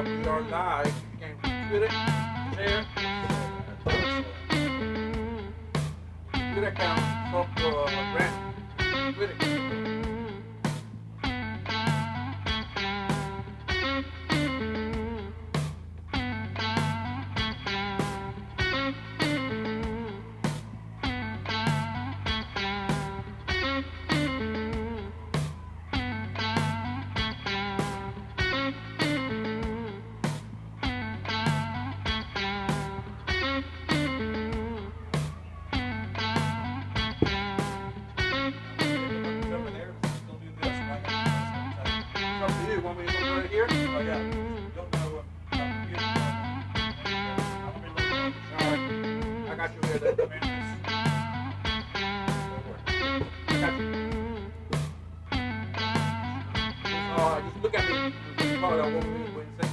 we are live. You can Twitter, share, Twitter account, talk to Grant, Twitter. Just look at me. Probably I won't be able to say,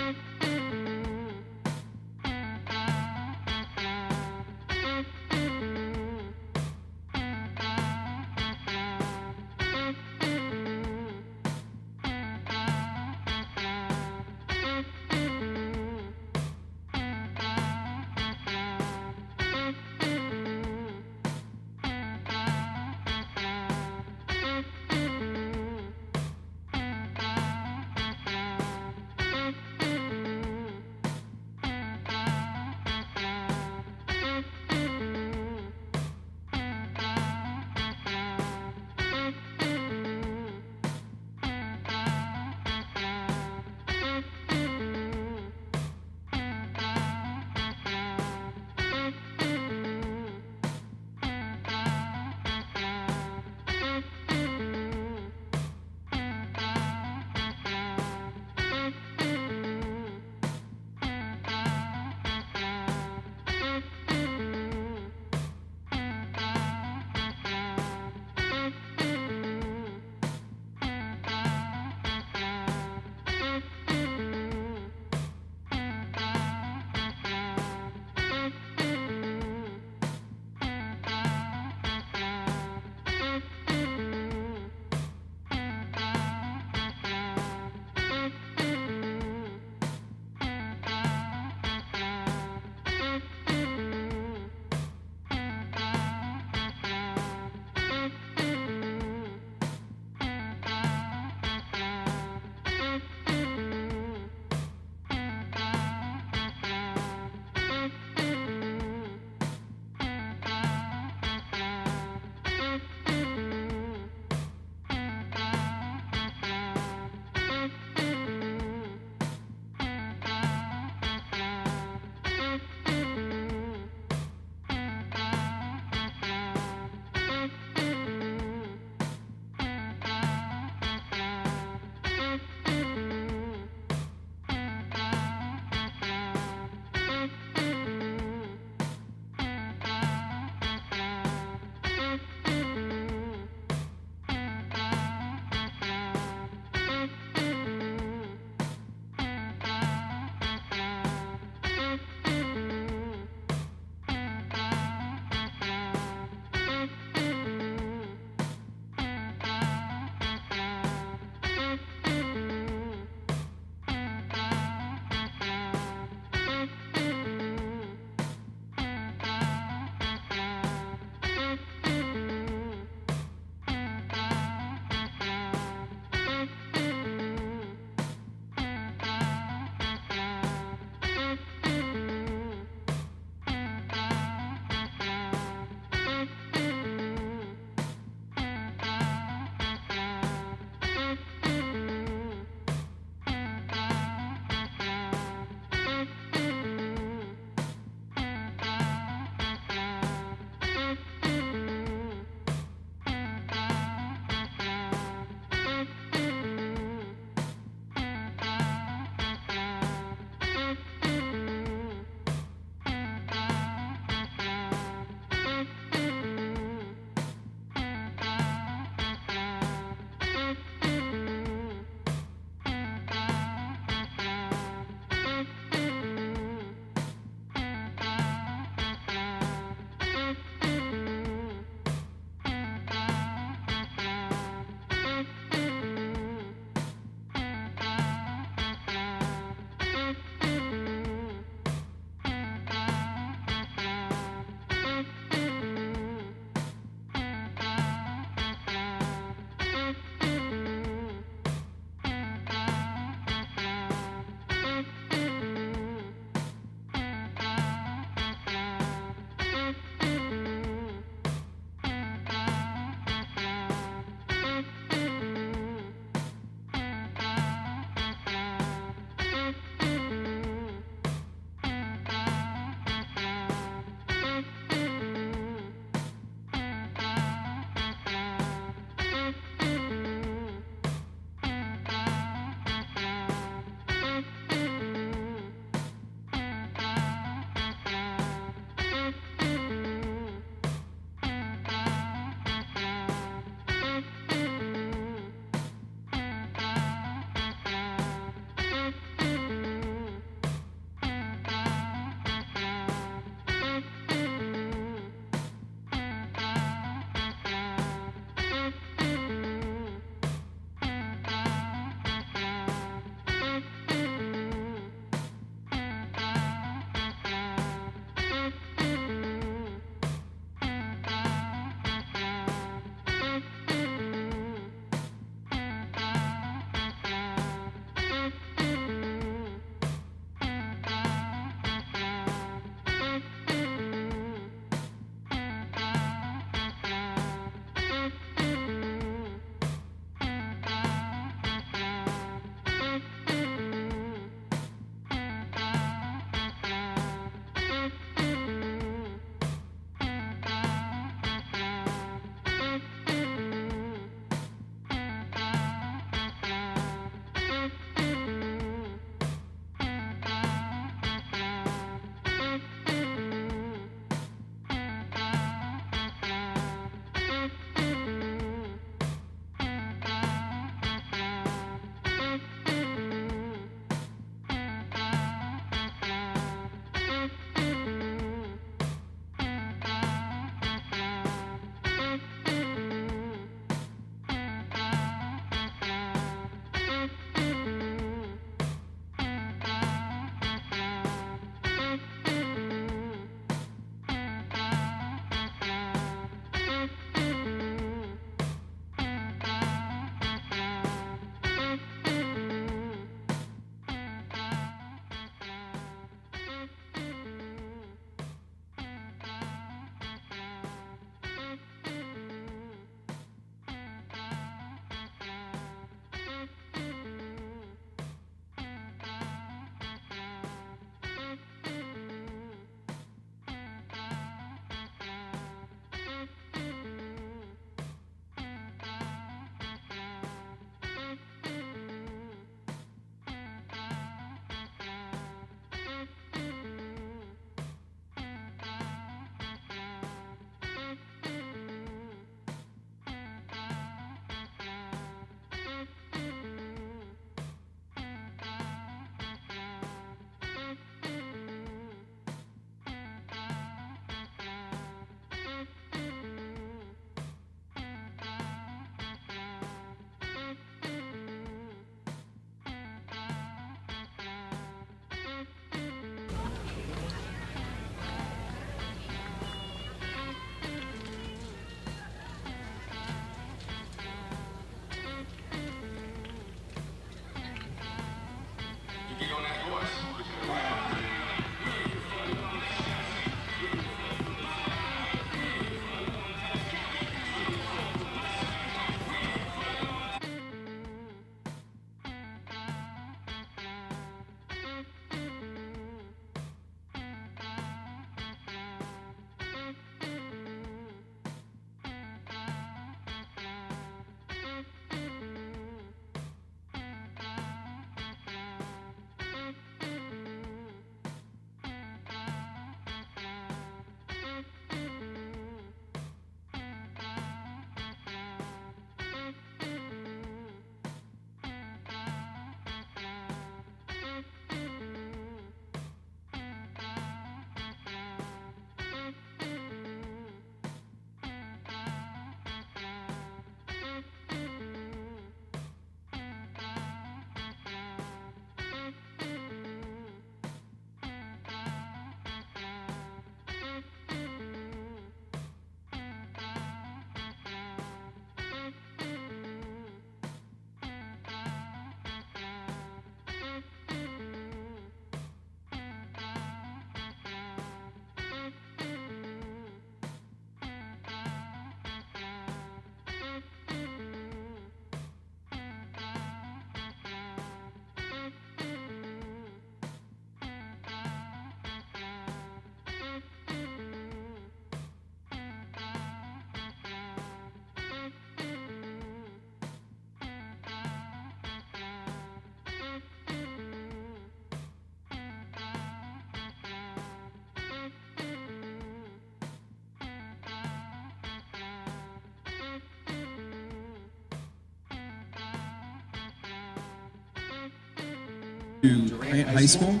to Durant High School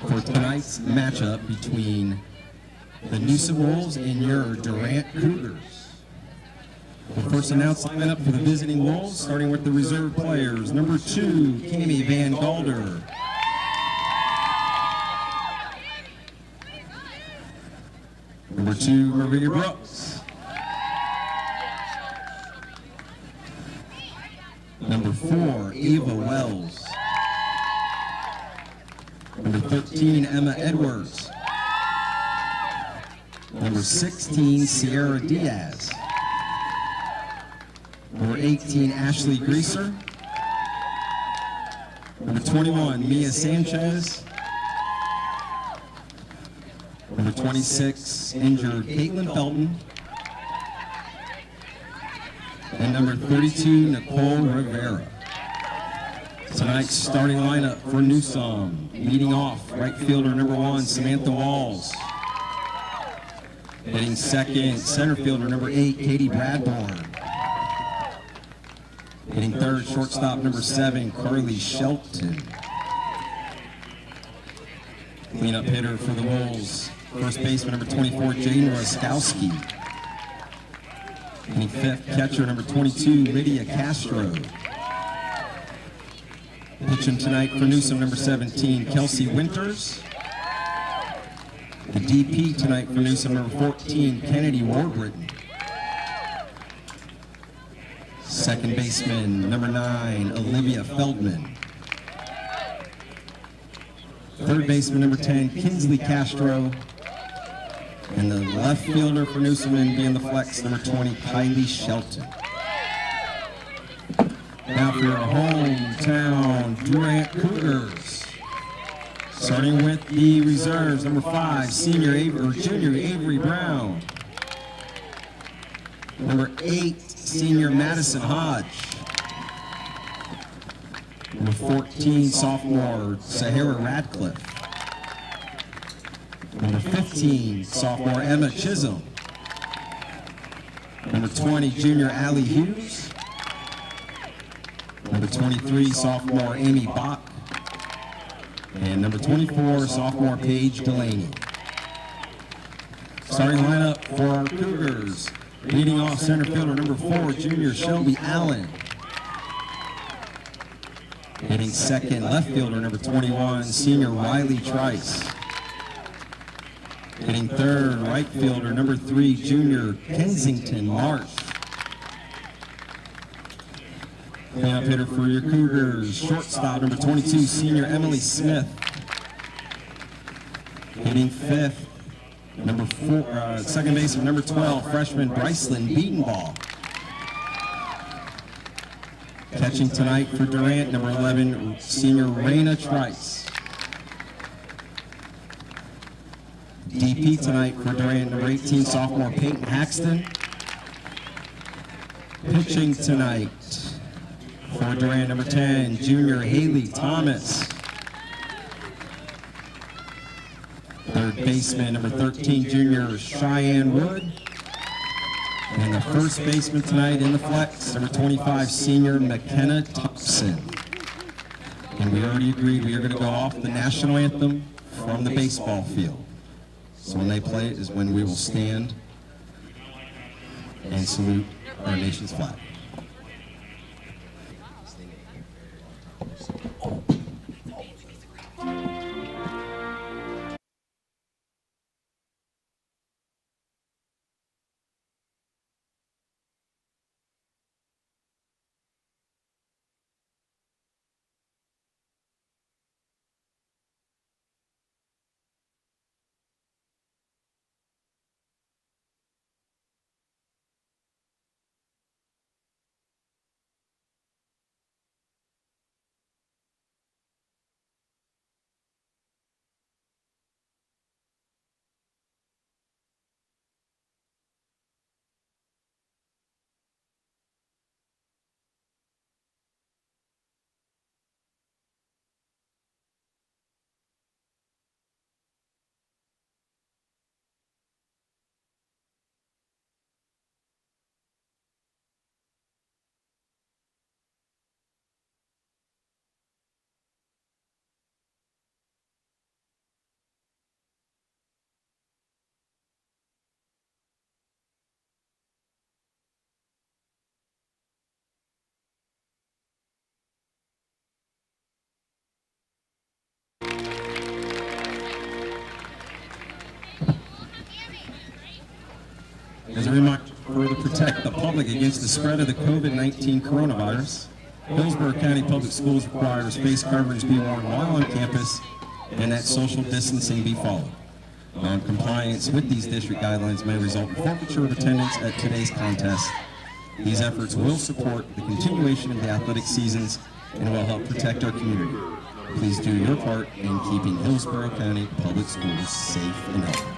for tonight's matchup between the Newsome Wolves and your Durant Cougars. We'll first announce the lineup for the visiting Wolves, starting with the reserve players. Number 2, Cami Van Galder. Number 2, Maria Brooks. Number 4, Ava Wells. Number 13, Emma Edwards. Number 16, Sierra Diaz. Number 18, Ashley Greaser. Number 21, Mia Sanchez. Number 26, injured Caitlin Felton. And number 32, Nicole Rivera. Tonight's starting lineup for Newsome. Leading off, right fielder number 1, Samantha Walls. Hitting second, center fielder number 8, Katie Bradborn. Hitting third, shortstop number 7, Carly Shelton. Cleanup hitter for the Wolves, first baseman number 24, Jaden Roskowski. Hitting fifth, catcher number 22, Lydia Castro. Pitching tonight for Newsome, number 17, Kelsey Winters. The DP tonight for Newsome, number 14, Kennedy Warbritton. Second baseman, number 9, Olivia Feldman. Third baseman, number 10, Kinsley Castro. And the left fielder for Newsome being the flex, number 20, Kylie Shelton. Now for your hometown Durant Cougars. Starting with the reserves, number 5, junior Avery Brown. Number 8, senior Madison Hodge. Number 14, sophomore Sahara Radcliffe. Number 15, sophomore Emma Chisholm. Number 20, junior Allie Hughes. Number 23, sophomore Amy Bach. And number 24, sophomore Paige Delaney. Starting lineup for our Cougars. Leading off center fielder number 4, junior Shelby Allen. Hitting second, left fielder number 21, senior Riley Trice. Hitting third, right fielder number 3, junior Kensington Marsh. Cleanup hitter for your Cougars, shortstop number 22, senior Emily Smith. Hitting fifth, number 4, second baseman number 12, freshman Brycelyn Beatonball. Catching tonight for Durant, number 11, senior Raina Trice. DP tonight for Durant, number 18, sophomore Peyton Haxton. Pitching tonight for Durant, number 10, junior Haley Thomas. Third baseman, number 13, junior Cheyenne Wood. And the first baseman tonight in the flex, number 25, senior McKenna Thompson. And we already agreed we are going to go off the national anthem from the baseball field. So when they play it is when we will stand and salute our nation's flag. public against the spread of the COVID-19 coronavirus, Hillsborough County Public Schools requires face coverings be worn while on campus and that social distancing be followed. Non-compliance with these district guidelines may result in forfeiture of attendance at today's contest. These efforts will support the continuation of the athletic seasons and will help protect our community. Please do your part in keeping Hillsborough County Public Schools safe and healthy.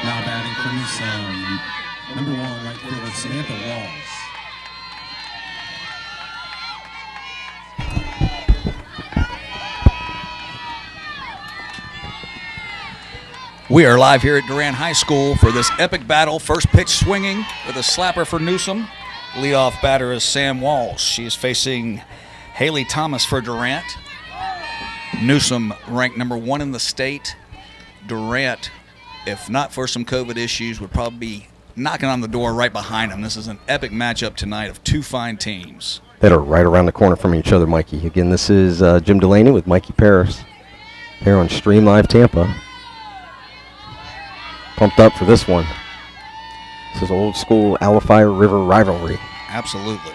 Now batting for Newsome, number 1 right fielder Samantha Walls. We are live here at Durant High School for this epic battle. First pitch swinging with a slapper for Newsome. Leadoff batter is Sam Walsh. She is facing Haley Thomas for Durant. Newsome ranked number 1 in the state. Durant, if not for some COVID issues, would probably be knocking on the door right behind him. This is an epic matchup tonight of two fine teams that are right around the corner from each other, Mikey. Again, this is Jim Delaney with Mikey Paris here on Stream Live Tampa. Pumped up for this one. This is old school Alafire River rivalry. Absolutely.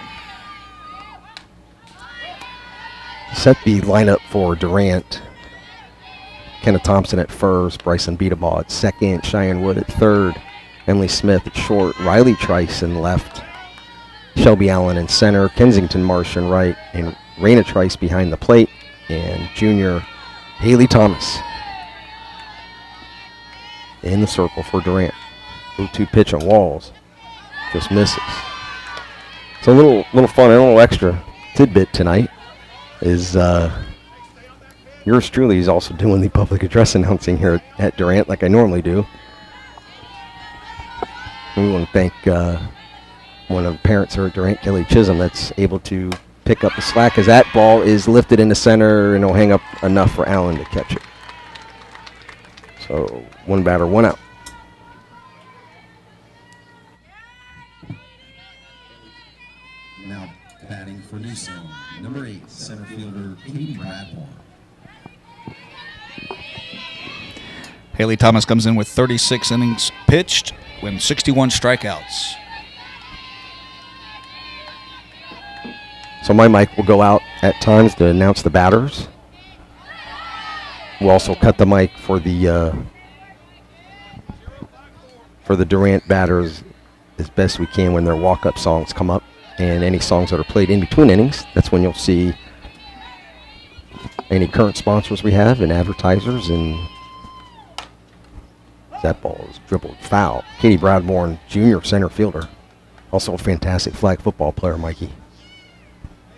Set the lineup for Durant. Kenneth Thompson at first, Bryson Beatabaugh at second, Cheyenne Wood at third, Emily Smith at short, Riley Trice in left, Shelby Allen in center, Kensington Marsh in right, and Raina Trice behind the plate, and junior Haley Thomas in the circle for Durant. 0-2 pitch on Walls, just misses. So a little fun and a little extra tidbit tonight is yours truly is also doing the public address announcing here at Durant like I normally do. And we want to thank one of the parents here at Durant, Kelly Chisholm, that's able to pick up the slack as that ball is lifted into center and it'll hang up enough for Allen to catch it. So 1 batter, 1 out. Now batting for Newsome, number 8, center fielder Katie Bradmore. Haley Thomas comes in with 36 innings pitched, with 61 strikeouts. So my mic will go out at times to announce the batters. We'll also cut the mic for the Durant batters as best we can when their walk-up songs come up, and any songs that are played in between innings. That's when you'll see any current sponsors we have and advertisers. And that ball is dribbled foul. Katie Bradmore, junior center fielder, also a fantastic flag football player, Mikey.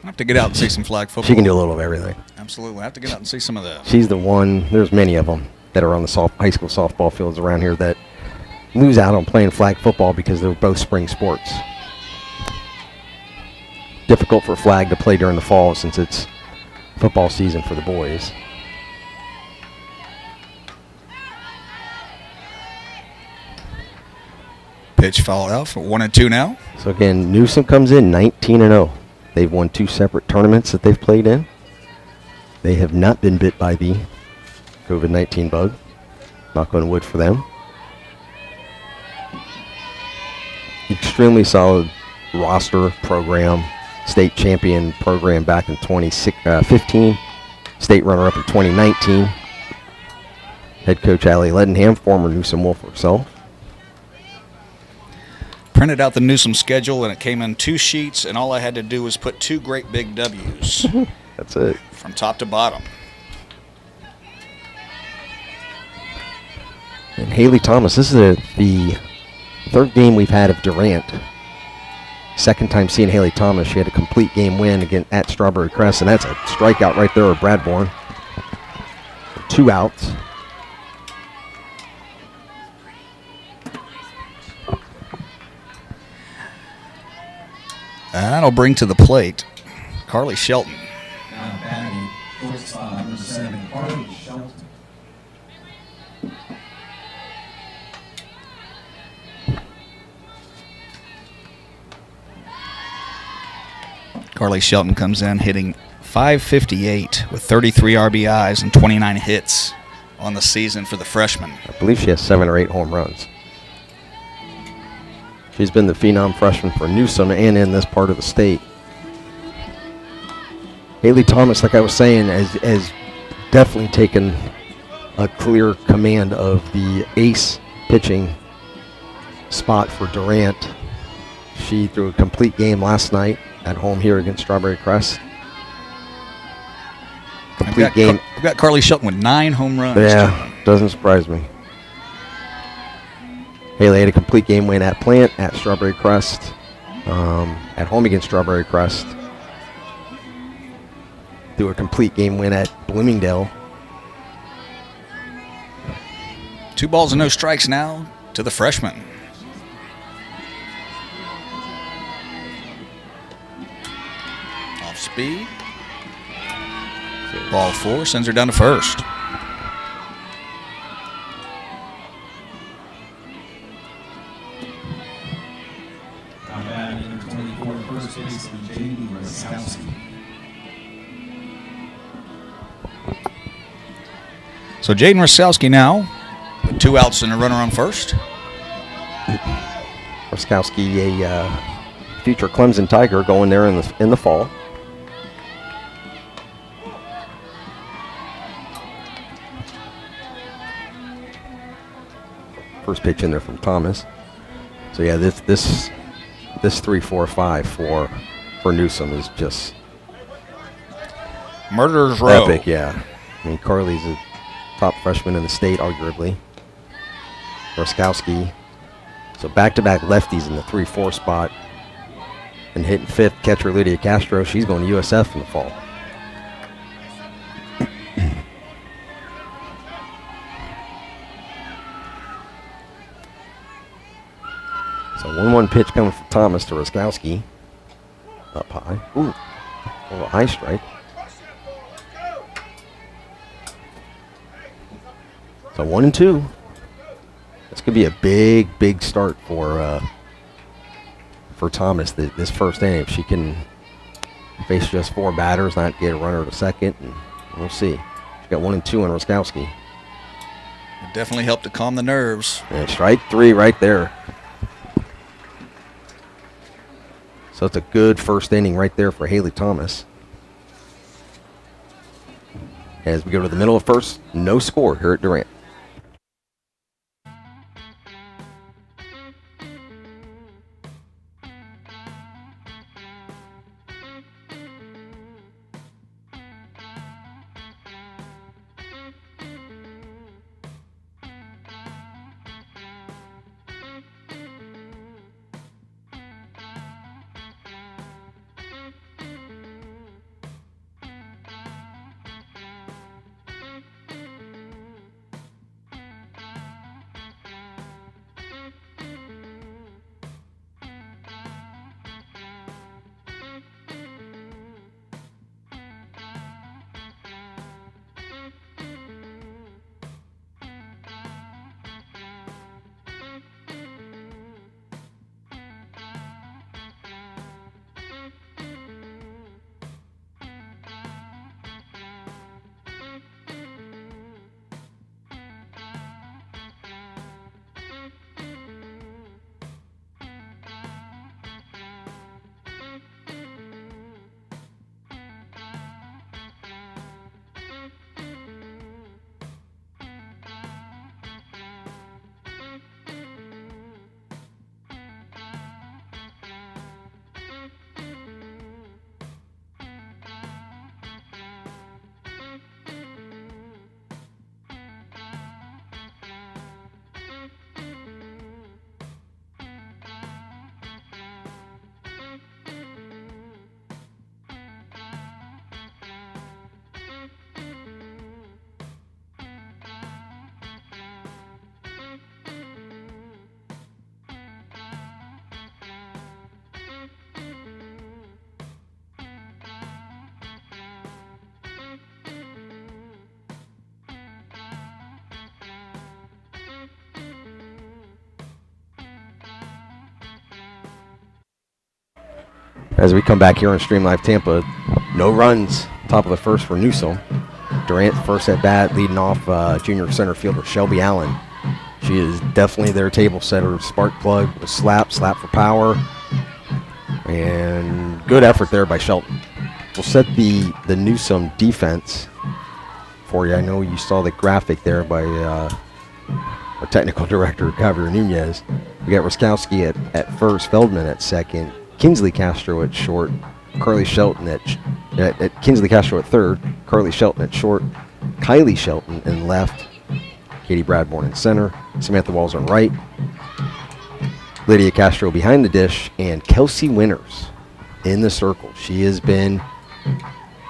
I have to get out and see some flag football. She can do a little of everything. Absolutely. I have to get out and see some of that. She's the one, there's many of them that are on the high school softball fields around here that lose out on playing flag football because they're both spring sports. Difficult for flag to play during the fall since it's football season for the boys. Pitch fouled out for 1-2 now. So again, Newsome comes in 19-0. They've won 2 separate tournaments that they've played in. They have not been bit by the COVID-19 bug. Knock on wood for them. Extremely solid roster program. State champion program back in 2015. State runner-up in 2019. Head coach Allie Ledenham, former Newsome Wolf herself. Printed out the Newsome schedule, and it came in 2 sheets, and all I had to do was put 2 great big W's. That's it. From top to bottom. And Haley Thomas, this is the 3rd game we've had of Durant. Second time seeing Haley Thomas. She had a complete game win again at Strawberry Crest, and that's a strikeout right there with Bradbourne. 2 outs. That'll bring to the plate Carly Shelton. Now batting, shortstop, number 7, Carly Shelton. Carly Shelton comes in hitting .558 with 33 RBIs and 29 hits on the season for the freshman. I believe she has 7 or 8 home runs. She's been the phenom freshman for Newsome and in this part of the state. Haley Thomas, like I was saying, has definitely taken a clear command of the ace pitching spot for Durant. She threw a complete game last night at home here against Strawberry Crest. Complete game. We've got Carly Shelton with 9 home runs. Yeah, doesn't surprise me. Haley had a complete game win at Plant, at Strawberry Crest, at home against Strawberry Crest. Threw a complete game win at Bloomingdale. 2 balls and no strikes now to the freshman. Off speed. Ball 4 sends her down to first. Now batting, number 24, first baseman, J.D. Roskowski. So Jaden Rosowski now with 2 outs and a runner on first. Roskowski, a future Clemson Tiger, going there in the fall. First pitch in there from Thomas. So yeah, this 3-4-5 for Newsome is just Murderer's Row. epic. Yeah, I mean Carly's a top freshman in the state, arguably. Roskowski, so back-to-back lefties in the 3-4 spot, and hitting 5th catcher Lydia Castro. She's going to USF in the fall. So 1-1 pitch coming from Thomas to Roskowski. Up high. Ooh, a little high strike. So 1-2. This could be a big start for Thomas this first inning. If she can face just 4 batters, not get a runner to second, and we'll see. She's got 1-2 on Roskowski. It definitely helped to calm the nerves. And strike 3 right there. So it's a good first inning right there for Haley Thomas. As we go to the middle of first, no score here at Durant. As we come back here on Stream Live Tampa, no runs. Top of the first for Newsome. Durant first at bat, leading off junior center fielder Shelby Allen. She is definitely their table setter, spark plug, a slap for power, and good effort there by Shelton. We'll set the Newsome defense for you. I know you saw the graphic there by our technical director, Javier Nunez. We got Roskowski at first, Feldman at second, Kinsley Castro at short, Carly Shelton at Kinsley Castro at third, Carly Shelton at short, Kylie Shelton in left, Katie Bradbourne in center, Samantha Walls on right, Lydia Castro behind the dish, and Kelsey Winters in the circle. She has been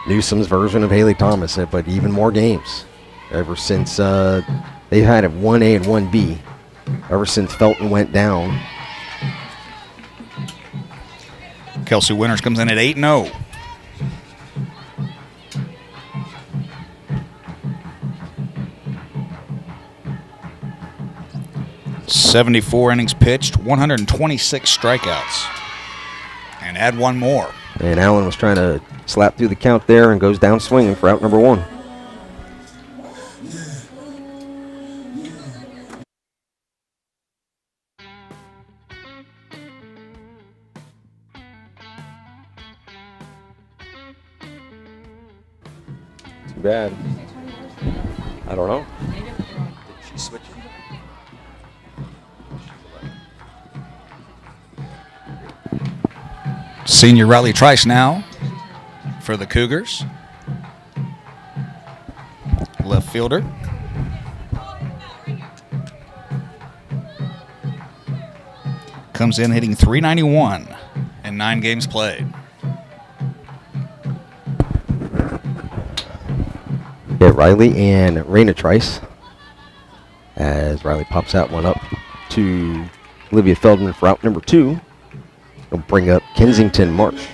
Newsome's version of Haley Thomas, but even more games ever since they've had a 1A and 1B ever since Felton went down. Kelsey Winters comes in at 8-0. ...74 innings pitched, 126 strikeouts. And add one more. And Allen was trying to slap through the count there and goes down swinging for out number one. Too bad. I don't know. Did she switch it? Senior Riley Trice now for the Cougars. Left fielder. Comes in hitting .391 in 9 games played. Yeah, Riley and Raina Trice. As Riley pops that one up to Olivia Feldman for out number 2. He'll bring up Kensington Marsh.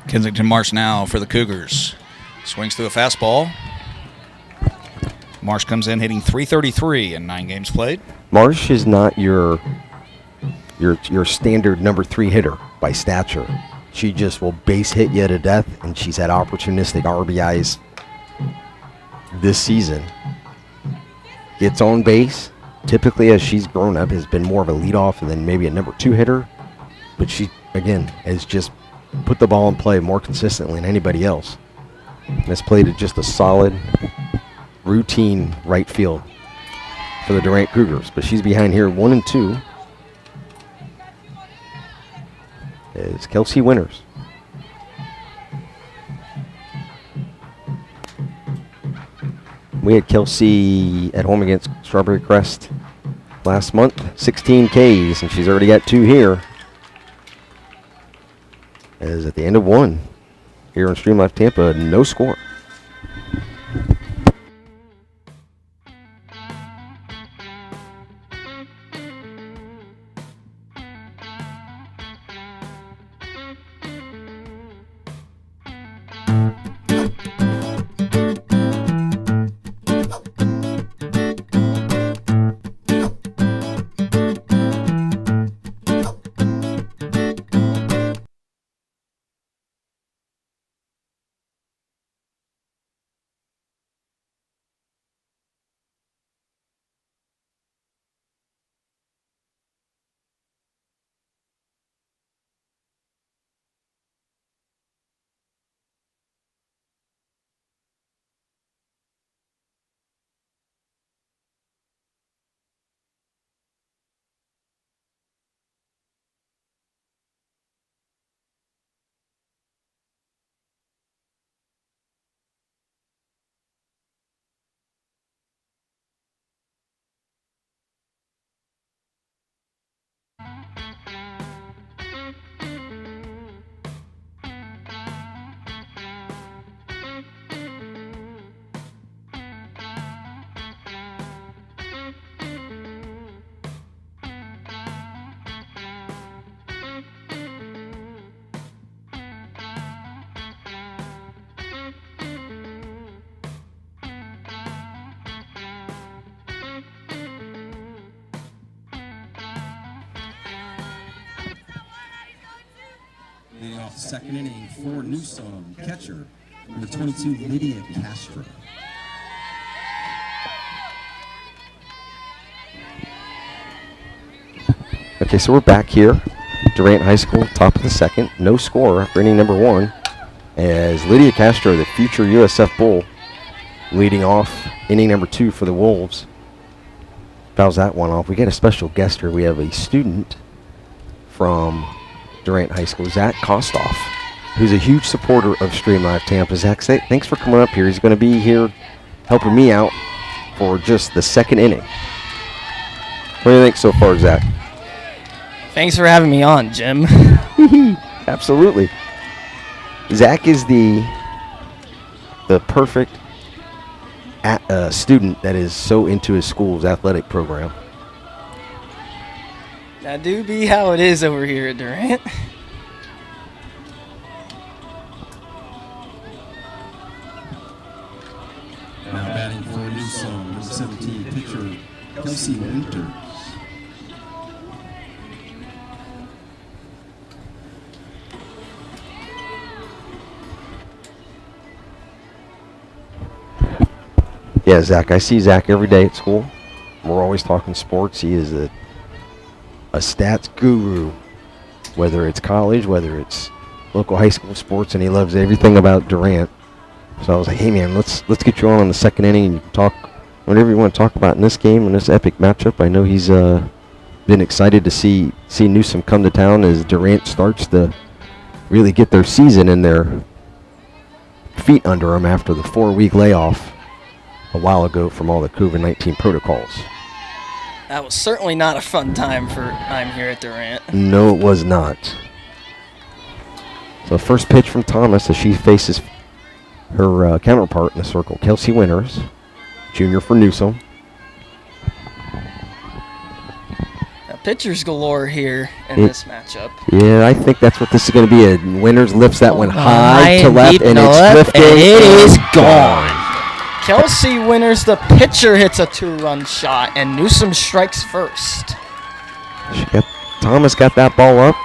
Kensington Marsh now for the Cougars. Swings through a fastball. Marsh comes in hitting .333 in 9 games played. Marsh is not your standard number 3 hitter by stature. She just will base hit you to death, and she's had opportunistic RBIs this season. Gets on base. Typically, as she's grown up, has been more of a leadoff and then maybe a number 2 hitter. But she, again, has just put the ball in play more consistently than anybody else. And has played at just a solid, routine right field for the Durant Cougars. But she's behind here 1 and 2. Is Kelsey Winters. We had Kelsey at home against Strawberry Crest last month, 16 Ks, and she's already got 2 here. As at the end of 1 here on Stream Live Tampa, no score. Leading off the second inning for Newsome, catcher, number 22, Lydia Castro. Okay, so we're back here. Durant High School, top of the second. No score for inning number 1. As Lydia Castro, the future USF Bull, leading off inning number 2 for the Wolves. Fouls that one off. We get a special guest here. We have a student from Durant High School, Zach Kostoff, who's a huge supporter of Stream Live Tampa. Zach, thanks for coming up here. He's going to be here helping me out for just the second inning. What do you think so far, Zach? Thanks for having me on, Jim. Absolutely. Zach is the perfect student that is so into his school's athletic program. That do be how it is over here at Durant. Now batting for Newsome, number 17, pitcher Kelsey Winters. Yeah, Zach, I see Zach every day at school. We're always talking sports. He is a stats guru, whether it's college, whether it's local high school sports, and he loves everything about Durant. So I was like, hey, man, let's get you on the second inning, and you can talk whatever you want to talk about in this game, in this epic matchup. I know he's been excited to see Newsome come to town as Durant starts to really get their season and their feet under him after the 4-week layoff a while ago from all the COVID-19 protocols. That was certainly not a fun time here at Durant. No, it was not. So first pitch from Thomas as she faces her counterpart in the circle, Kelsey Winters, junior for Newsome. Pitchers galore here in this matchup. Yeah, I think that's what this is going to be. Winters lifts that one high to left, and it's drifting. And it is gone. Kelsey Winters, the pitcher, hits a 2-run shot, and Newsome strikes first. Thomas got that ball up.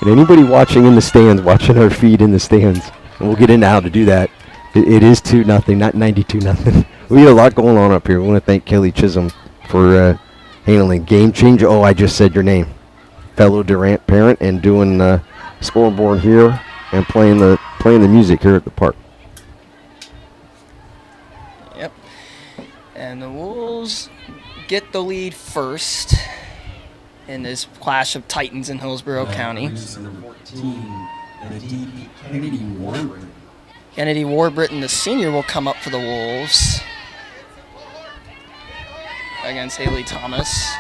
And anybody watching in the stands, watching our feed in the stands, and we'll get into how to do that. It is 2-0, not 92-0. We have a lot going on up here. We want to thank Kelly Chisholm for handling game change. Oh, I just said your name. Fellow Durant parent and doing the scoreboard here and playing the music here at the park. Yep. And the Wolves get the lead first in this clash of Titans in Hillsborough County. Number 14, the DB Kennedy Warbrick. Kennedy Warbritton, the senior, will come up for the Wolves against Haley Thomas.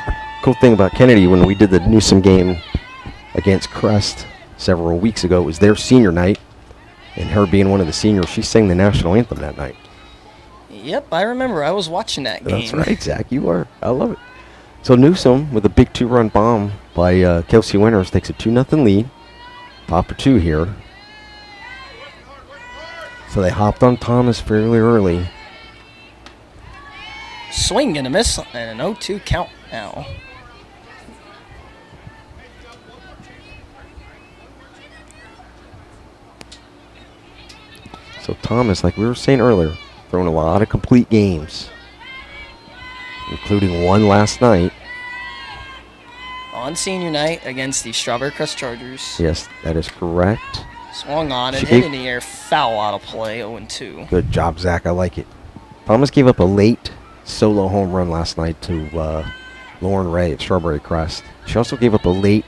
Cool thing about Kennedy, when we did the Newsome game against Crest several weeks ago, it was their senior night, and her being one of the seniors, she sang the national anthem that night. Yep, I remember. I was watching that game. That's right, Zach. You were. I love it. So Newsome, with a big 2-run bomb by Kelsey Winters, takes a 2-0 lead. Top of 2 here. So they hopped on Thomas fairly early. Swing and a miss, and an 0-2 count now. So Thomas, like we were saying earlier, throwing a lot of complete games, including one last night. On senior night against the Strawberry Crest Chargers. Yes, that is correct. Swung on and hit in the air, foul out of play, 0-2. Good job, Zach. I like it. Thomas gave up a late solo home run last night to Lauren Ray at Strawberry Crest. She also gave up a late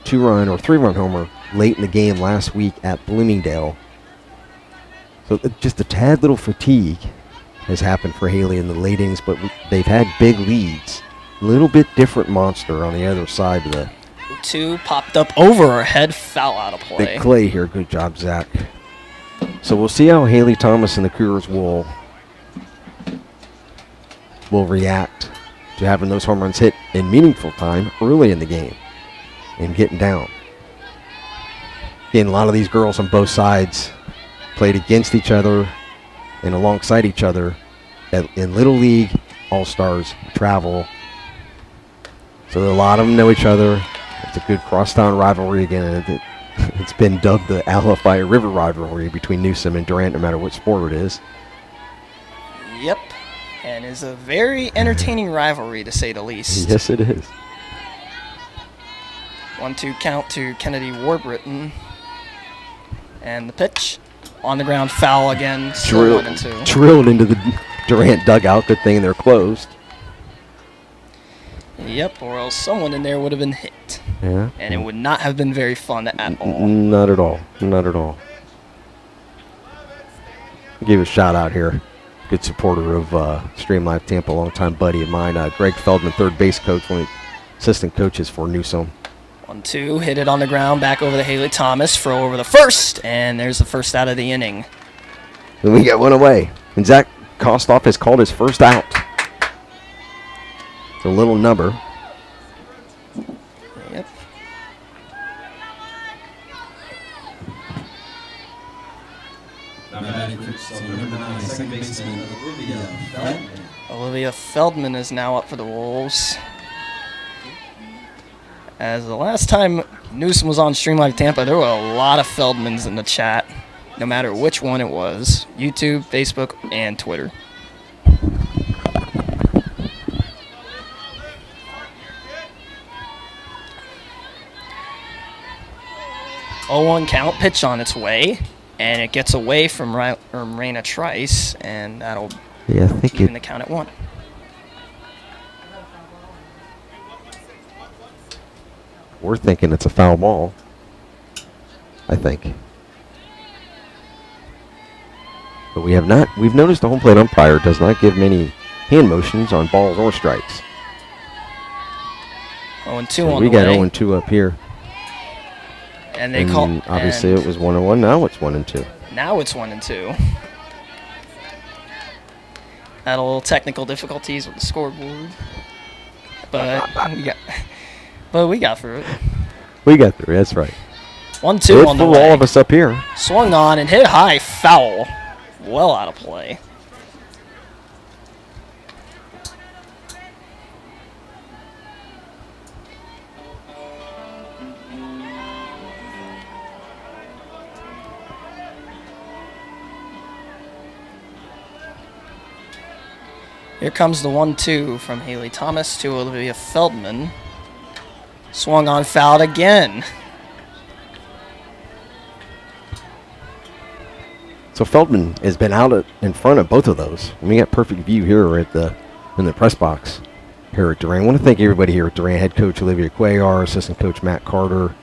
2-run or 3-run homer late in the game last week at Bloomingdale. So just a tad little fatigue has happened for Haley in the late innings, but they've had big leads. A little bit different monster on the other side of the 2 popped up over her head, foul out of play. big play here. Good job, Zach. So we'll see how Haley Thomas and the Cougars will react to having those home runs hit in meaningful time early in the game and getting down. Again, a lot of these girls on both sides played against each other and alongside each other in Little League all-stars travel. So a lot of them know each other. It's a good crosstown rivalry again. And it's been dubbed the Alafaya River rivalry between Newsome and Durant, no matter what sport it is. Yep. And is a very entertaining rivalry, to say the least. Yes, it is. 1-2 count to Kennedy Warburton. And the pitch on the ground, foul again. Still 1-2. Drilled into the Durant dugout. Good thing they're closed. Yep, or else someone in there would have been hit. Yeah. And it would not have been very fun at all. Not at all. Not at all. Give a shout out here. Good supporter of Stream Live Tampa, longtime buddy of mine. Greg Feldman, third base coach, one of the assistant coaches for Newsome. 1-2, hit it on the ground, back over to Haley Thomas, throw over the first, and there's the first out of the inning. And we got one away. And Zach Kostoff has called his first out. It's a little number. Yep. Number 9, second baseman Olivia Feldman. Olivia Feldman is now up for the Wolves. As the last time Newsome was on Stream Live Tampa, there were a lot of Feldmans in the chat, no matter which one it was. YouTube, Facebook, and Twitter. Oh, 0-1 count, pitch on its way, and it gets away from Raina Trice, and that'll even the count at 1. We're thinking it's a foul ball. I think. But we have not. We've noticed the home plate umpire does not give many hand motions on balls or strikes. 0-2 So on we the got way. 0-2 up here. And they call. Obviously, it was 1-1. Now it's 1-2. Now it's 1-2. Had a little technical difficulties with the scoreboard, but we got through it. We got through. That's right. 1-2 Good on the for way. all of us up here. Swung on and hit high, foul. Well out of play. Here comes the 1-2 from Haley Thomas to Olivia Feldman. Swung on, fouled again. So Feldman has been out in front of both of those. And we got perfect view here in the press box here at Durant. I want to thank everybody here at Durant. Head coach Olivia Cuellar, assistant coach Matt Carter.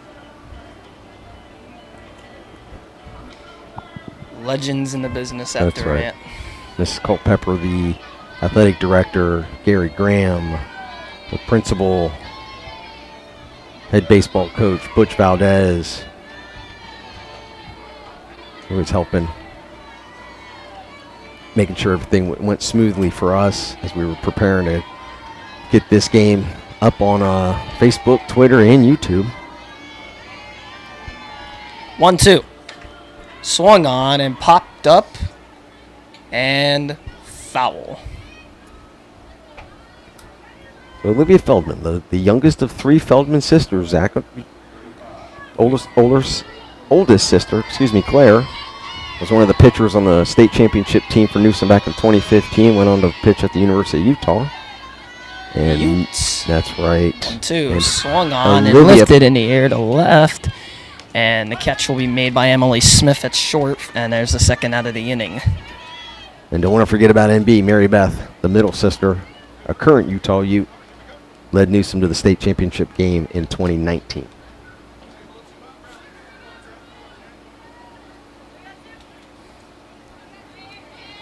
Legends in the business at That's Durant. right. Mrs. Culpepper, the athletic director, Gary Graham, the principal, head baseball coach Butch Valdez, who was helping, making sure everything went smoothly for us as we were preparing to get this game up on Facebook, Twitter, and YouTube. 1-2. Swung on and popped up and foul. So Olivia Feldman, the youngest of 3 Feldman sisters, Zach, oldest sister, Claire, was one of the pitchers on the state championship team for Newsome back in 2015. Went on to pitch at the University of Utah. And Utes. that's right. 1-2. And Swung on and Olivia- lifted in the air to left. And the catch will be made by Emily Smith at short. And there's the second out of the inning. And don't want to forget about MB, Mary Beth, the middle sister, a current Utah Ute, led Newsome to the state championship game in 2019.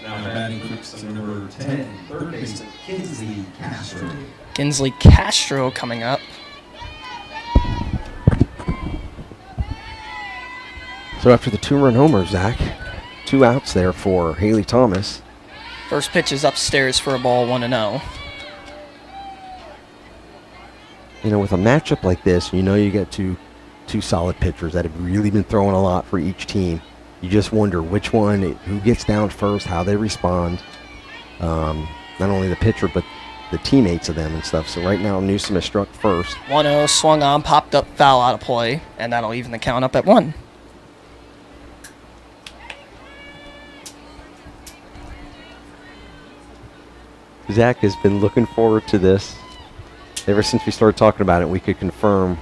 Now batting creeps to number 10, third baseman Kinsley Castro. Kinsley Castro coming up. So after the 2-run homer, Zach, 2 outs there for Haley Thomas. First pitch is upstairs for a ball, 1-0. You know, with a matchup like this, you know you get two solid pitchers that have really been throwing a lot for each team. You just wonder which one, who gets down first, how they respond. not only the pitcher, but the teammates of them and stuff. So right now, Newsome has struck first. 1-0, swung on, popped up, foul out of play, and that'll even the count up at 1. Zach has been looking forward to this. Ever since we started talking about it, we could confirm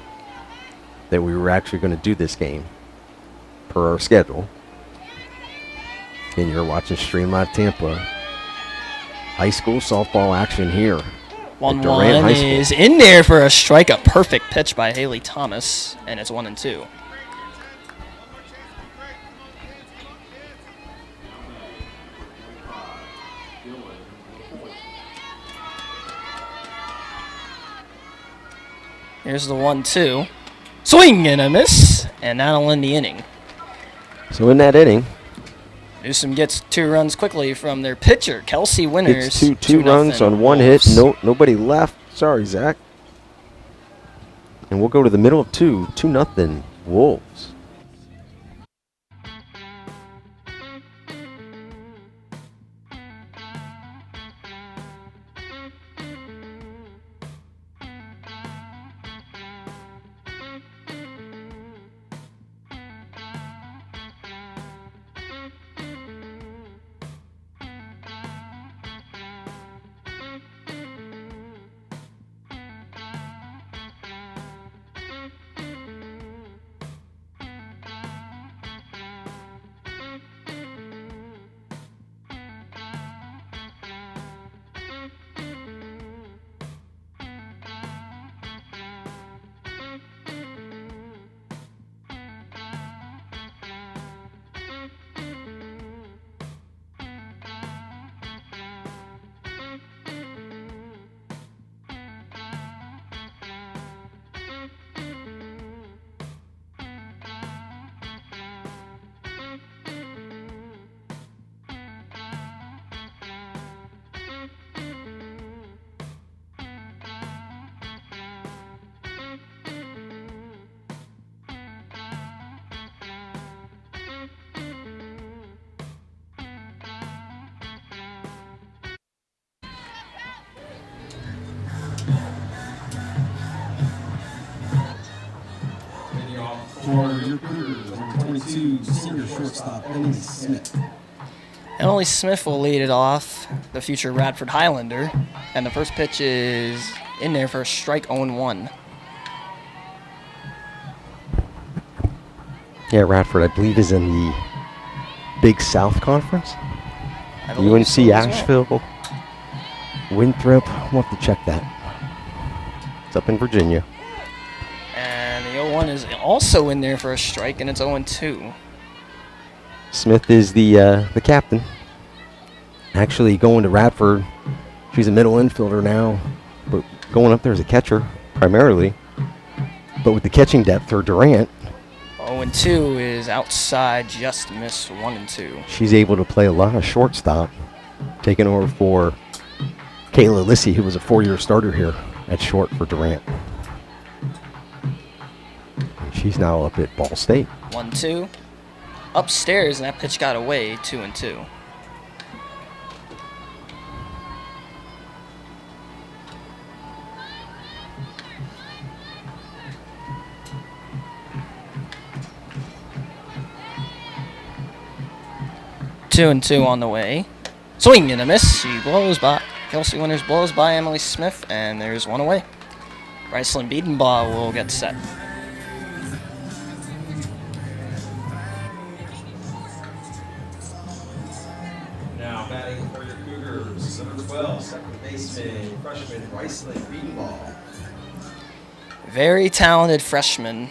that we were actually going to do this game per our schedule. And you're watching Stream Live Tampa. High school softball action here. 1-1 is in there for a strike. A perfect pitch by Haley Thomas, and it's 1-2. Here's the 1-2. Swing and a miss, and that'll end the inning. So in that inning, Newsome gets 2 runs quickly from their pitcher, Kelsey Winters. it's two runs on 1 hit. Nobody left. Sorry, Zach. And we'll go to the middle of 2-0 Wolves. For your Cougars, number 22, senior shortstop, Emily Smith. Emily Smith will lead it off, the future Radford Highlander. And the first pitch is in there for a strike, 0-1. Yeah, Radford, I believe, is in the Big South Conference. I believe UNC so as well. Asheville, Winthrop. We'll have to check that. It's up in Virginia. And the 0-1 is also in there for a strike, and it's 0-2. Smith is the captain. Actually going to Radford. She's a middle infielder now, but going up there as a catcher primarily. But with the catching depth for Durant, 0-2 is outside, just missed 1-2. she's able to play a lot of shortstop, taking over for Kayla Lissy, who was a 4-year starter here at short for Durant. She's now up at Ball State. 1-2. Upstairs, and that pitch got away, 2-2. Two and two on the way. Swing and a miss. She blows by. Kelsey Winters blows by Emily Smith, and there's one away. Brycelyn Biedenbaugh will get set. Now batting for your Cougars, number 12, second baseman, freshman Brycelyn Biedenbaugh. Very talented freshman.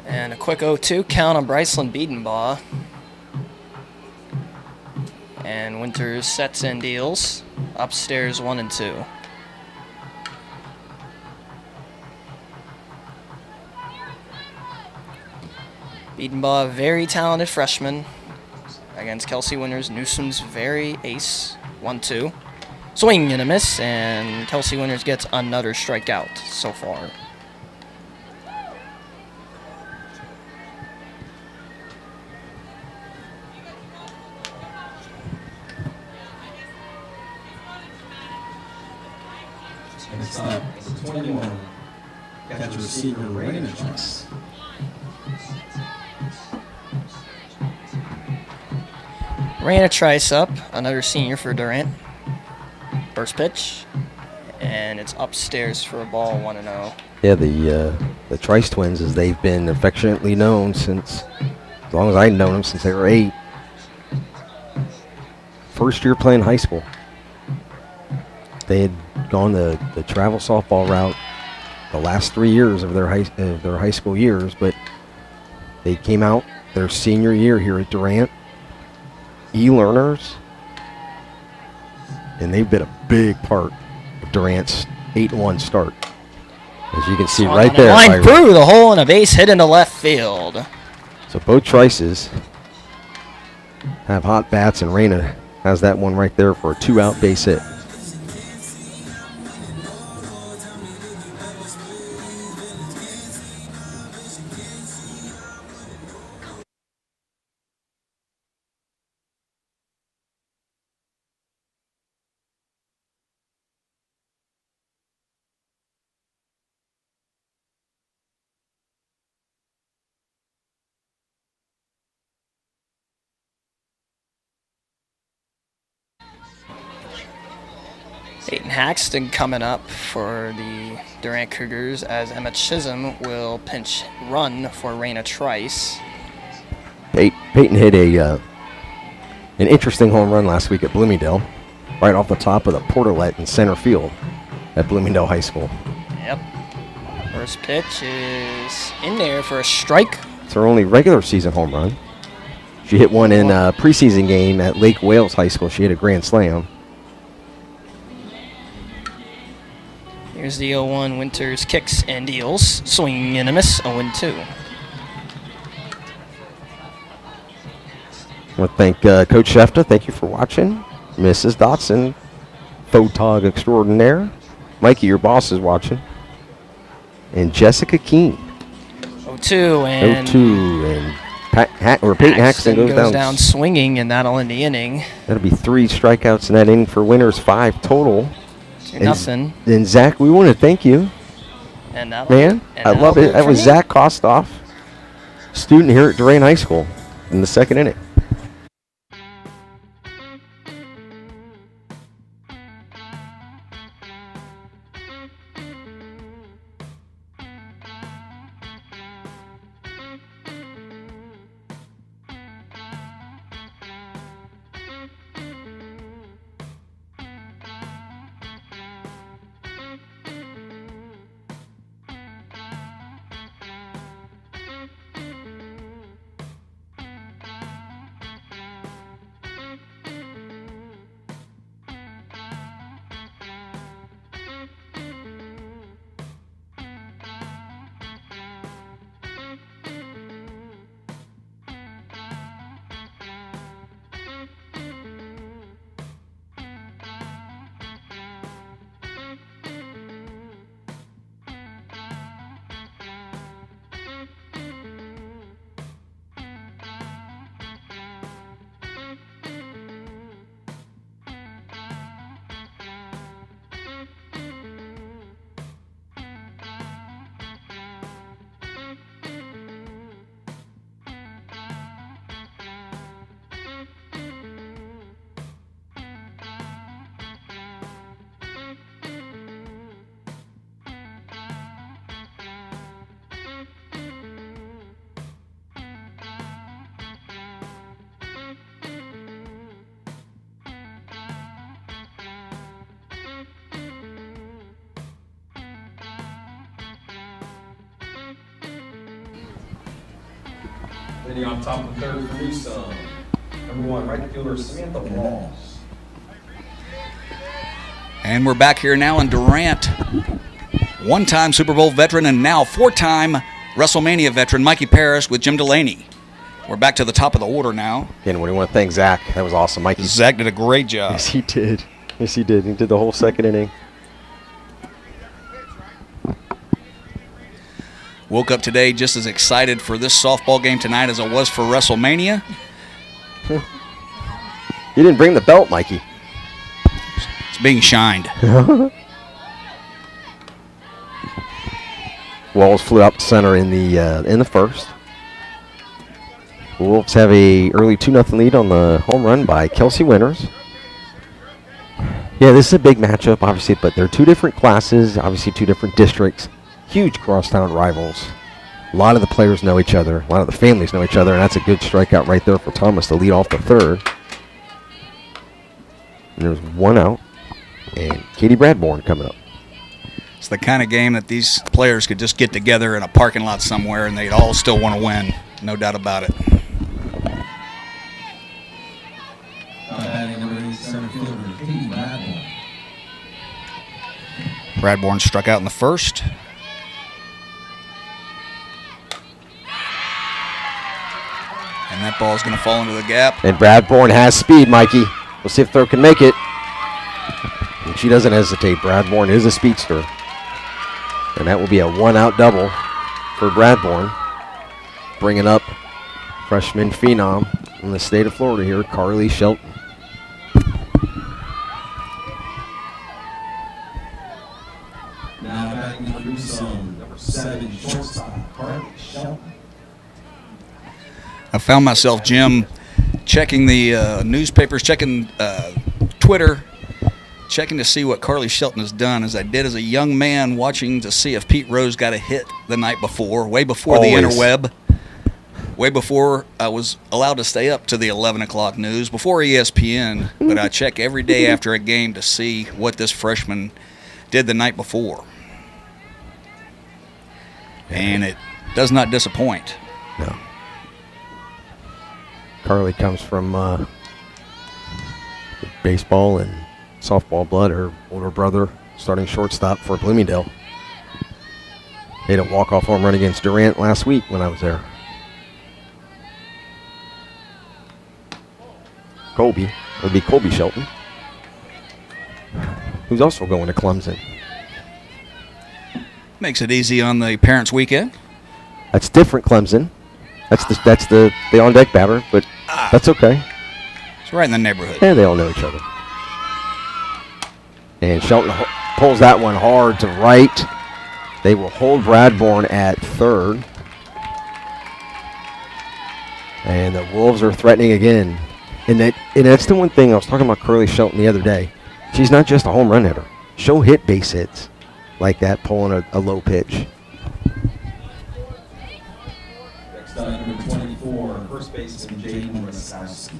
And a quick 0-2 count on Brycelyn Biedenbaugh. And Winters sets and deals. Upstairs 1 and 2. Biedenbaugh, very talented freshman. Against Kelsey Winters, Newsome's very ace. 1-2. Swing and a miss, and Kelsey Winters gets another strikeout so far. Next up, 21, catcher receiver Raina Trice. Raina Trice up, another senior for Durant. First pitch, and it's upstairs for a ball, 1-0. Yeah, the Trice twins, as they've been affectionately known since, as long as I've known them, since they were 8. First year playing high school. They had gone the travel softball route the last 3 years of their high school years, but they came out their senior year here at Durant, e-learners, and they've been a big part of Durant's 8-1 start. As you can see Swung right on a there. line through the hole and a base hit into left field. So both Trices have hot bats, and Raina has that one right there for a 2-out base hit. Peyton Haxton coming up for the Durant Cougars as Emmett Chisholm will pinch run for Raina Trice. Peyton hit an interesting home run last week at Bloomingdale, right off the top of the portalet in center field at Bloomingdale High School. Yep. First pitch is in there for a strike. It's her only regular season home run. She hit one in a preseason game at Lake Wales High School. She hit a grand slam. Here's the 0-1. Winters kicks and deals. Swing and a miss. 0-2. I want to thank Coach Shefta. Thank you for watching. Mrs. Dotson, photog extraordinaire. Mikey, your boss, is watching. And Jessica Keene. 0-2 and 0-2, and Peyton Haxton goes down swinging, and that'll end the inning. That'll be 3 strikeouts in that inning for Winters, 5 total. 2-0. And Zach, we want to thank you, And man. I love it. That was me. Zach Kostoff, student here at Durant High School, in the second inning. Hitting on top of the third for Newsome. Number 1, right fielder Samantha Walls. And we're back here now in Durant. One-time Super Bowl veteran and now 4-time WrestleMania veteran Mikey Parrish with Jim Delaney. We're back to the top of the order now. Again, we want to thank Zach. That was awesome. Mikey. Zach did a great job. Yes, he did. Yes, he did. He did the whole second inning. Woke up today just as excited for this softball game tonight as I was for WrestleMania. You didn't bring the belt, Mikey. It's being shined. Walls flew out to center in the first. The Wolves have a early 2-0 lead on the home run by Kelsey Winters. Yeah, this is a big matchup, obviously, but they're two different classes, obviously 2 different districts. Huge crosstown rivals. A lot of the players know each other. A lot of the families know each other, and that's a good strikeout right there for Thomas to lead off the third. And there's 1 out, and Katie Bradbourne coming up. It's the kind of game that these players could just get together in a parking lot somewhere and they'd all still want to win. No doubt about it. Batting number 8, center fielder Katie Bradbourne. Bradbourne struck out in the first. And that ball's going to fall into the gap. And Bradbourne has speed, Mikey. We'll see if Thurr can make it. And she doesn't hesitate. Bradbourne is a speedster. And that will be a 1-out double for Bradbourne. Bringing up freshman phenom from the state of Florida here, Carly Shelton. Now batting for Newsome, number 7, shortstop, Carly Shelton. I found myself, Jim, checking the newspapers, checking Twitter, checking to see what Carly Shelton has done, as I did as a young man, watching to see if Pete Rose got a hit the night before, way before the interweb, way before I was allowed to stay up to the 11 o'clock news, before ESPN, but I check every day after a game to see what this freshman did the night before. And it does not disappoint. No. Carly comes from baseball and softball blood. Her older brother starting shortstop for Bloomingdale. Hit a walk-off home run against Durant last week when I was there. Colby. It would be Colby Shelton, who's also going to Clemson. Makes it easy on the parents' weekend. That's different, Clemson. That's the on-deck batter, but that's okay. It's right in the neighborhood. Yeah, they all know each other. And Shelton pulls that one hard to right. They will hold Bradbourne at third. And the Wolves are threatening again. And that's the one thing I was talking about Carly Shelton the other day. She's not just a home run hitter. She'll hit base hits like that, pulling a low pitch. Next up, number 24, first baseman Jaden Rasowski.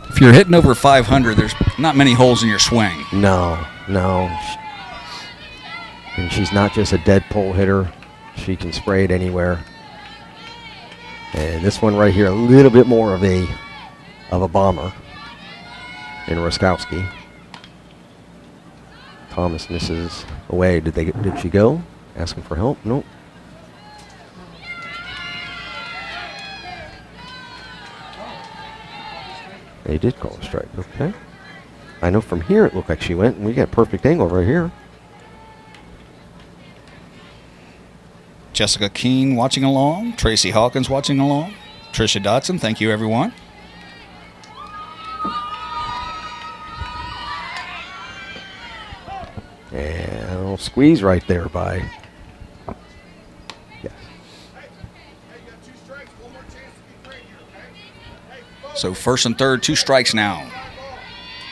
If you're hitting over 500, there's not many holes in your swing. No. And she's not just a dead pull hitter. She can spray it anywhere. And this one right here, a little bit more of a bomber in Raskowski. Thomas misses away. Did she go? Asking for help? Nope. They did call a strike. Okay. I know from here it looked like she went, and we got a perfect angle right here. Jessica Keene watching along. Tracy Hawkins watching along. Tricia Dotson, thank you, everyone. And a little squeeze right there by... Yes. So first and third, 2 strikes now.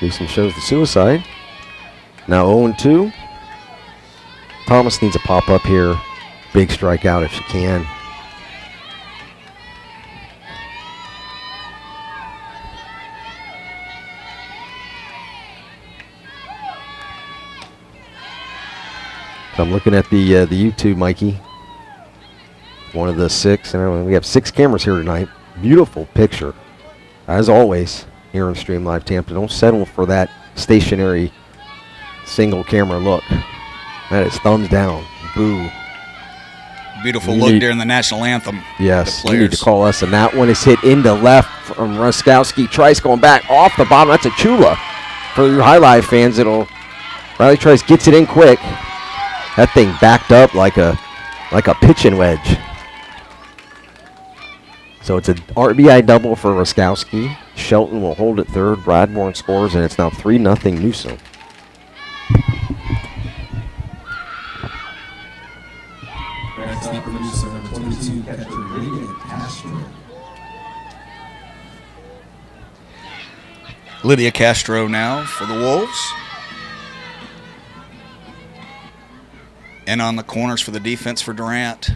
Newsome shows the suicide. Now 0-2. Thomas needs a pop up here. Big strikeout if she can. I'm looking at the YouTube, Mikey. One of the 6, and we have 6 cameras here tonight. Beautiful picture, as always, here on Stream Live Tampa. Don't settle for that stationary single camera look. That is thumbs down. Boo. Beautiful look during the national anthem. Yes, you need to call us. And that one is hit into left from Ruskowski. Trice going back off the bottom. That's a Chula. For your High Live fans, Riley Trice gets it in quick. That thing backed up like a pitching wedge. So it's an RBI double for Ruskowski. Shelton will hold at third. Bradbourne scores, and it's now 3-0 Newsome. Lydia Castro now for the Wolves. And on the corners for the defense for Durant.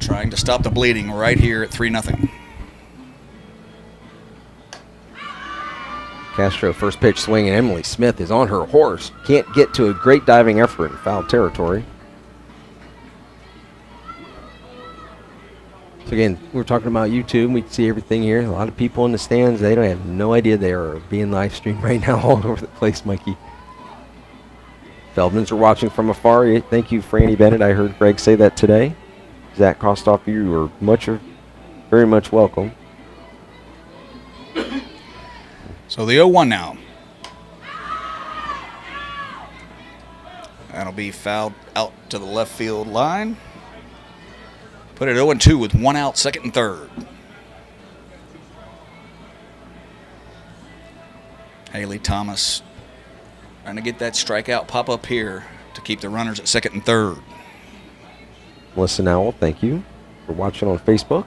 Trying to stop the bleeding right here at 3-0. Castro first pitch swing, and Emily Smith is on her horse. Can't get to a great diving effort in foul territory. So again, we're talking about YouTube. We can see everything here. A lot of people in the stands. They don't have no idea they are being live streamed right now all over the place, Mikey. Feldmans are watching from afar. Thank you, Franny Bennett. I heard Greg say that today. Zach Kostoff, you are very much welcome. So the 0-1 now. That'll be fouled out to the left field line. Put it 0-2 with 1 out, second and third. Haley Thomas trying to get that strikeout pop up here to keep the runners at second and third. Melissa Nowell, thank you for watching on Facebook.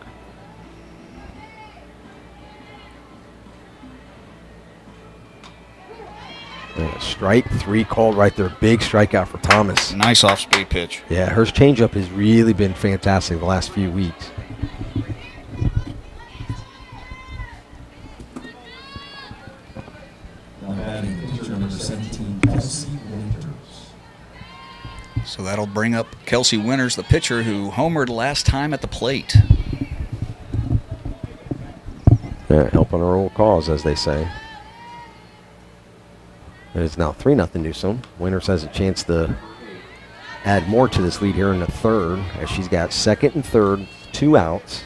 Strike 3 called right there. Big strikeout for Thomas. Nice off-speed pitch. Yeah, her changeup has really been fantastic the last few weeks. So that'll bring up Kelsey Winters, the pitcher who homered last time at the plate. Yeah, helping her old cause, as they say. And it's now 3-0 Newsome. Winters has a chance to add more to this lead here in the third, as she's got second and third, 2 outs.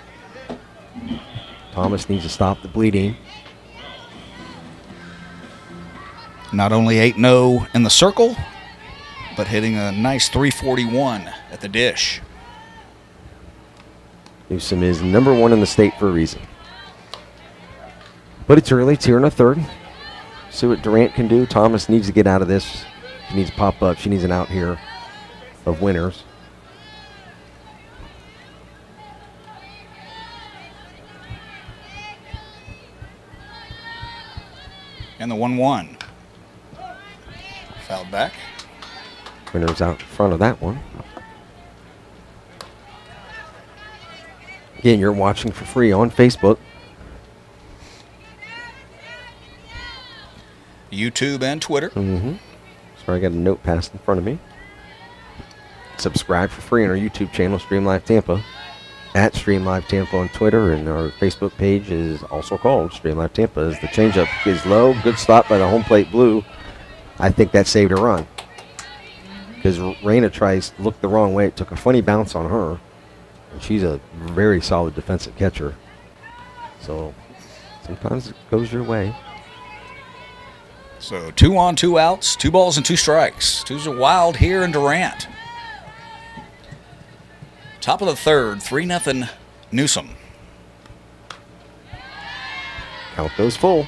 Thomas needs to stop the bleeding. Not only 8-0 in the circle, but hitting a nice 341 at the dish. Newsome is #1 in the state for a reason. But it's early. It's here in the third. See what Durant can do. Thomas needs to get out of this. She needs to pop up. She needs an out here of Winters. And the 1-1. Fouled back. Winters out in front of that one. Again, you're watching for free on Facebook. YouTube and Twitter. Sorry, I got a note passed in front of me. Subscribe for free on our YouTube channel, Stream Live Tampa. At Stream Live Tampa on Twitter, and our Facebook page is also called Stream Live Tampa. As the changeup is low, good stop by the home plate blue. I think that saved a run, because Raina Trice looked the wrong way. It took a funny bounce on her, and she's a very solid defensive catcher. So sometimes it goes your way. So 2 on, 2 outs, 2 balls and 2 strikes. Twos are wild here in Durant. Top of the third, 3-0 Newsome. Count those full.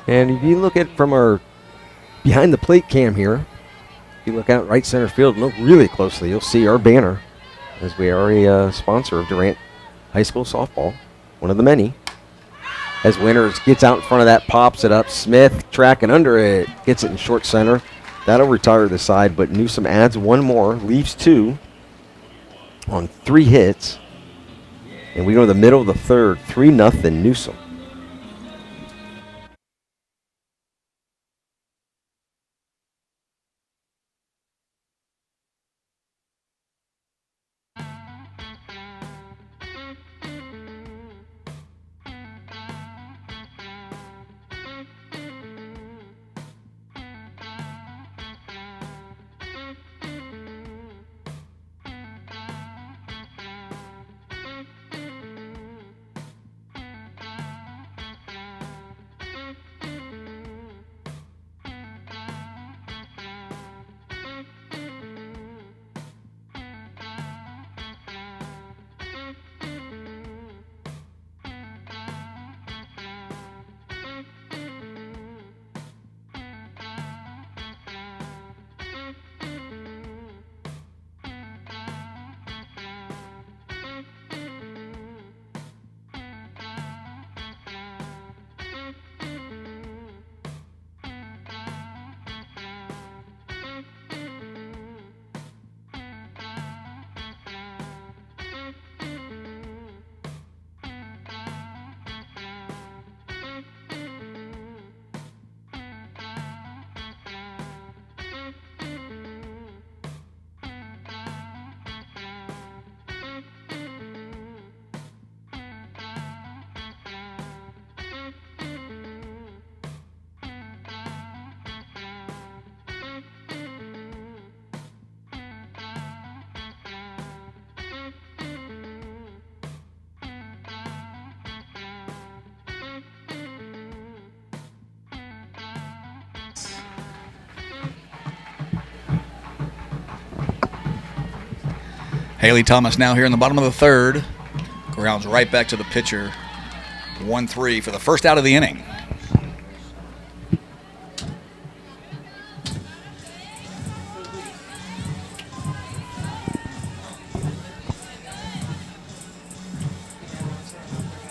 And if you look at from our behind the plate cam here, if you look out right center field and look really closely, you'll see our banner, as we are a sponsor of Durant High School softball, one of the many. As Winters gets out in front of that, pops it up. Smith tracking under it, gets it in short center. That'll retire the side, but Newsome adds 1 more, leaves 2 on 3 hits. And we go to the middle of the third, 3-0 Newsome. Haley Thomas now here in the bottom of the third. Grounds right back to the pitcher. 1-3 for the first out of the inning.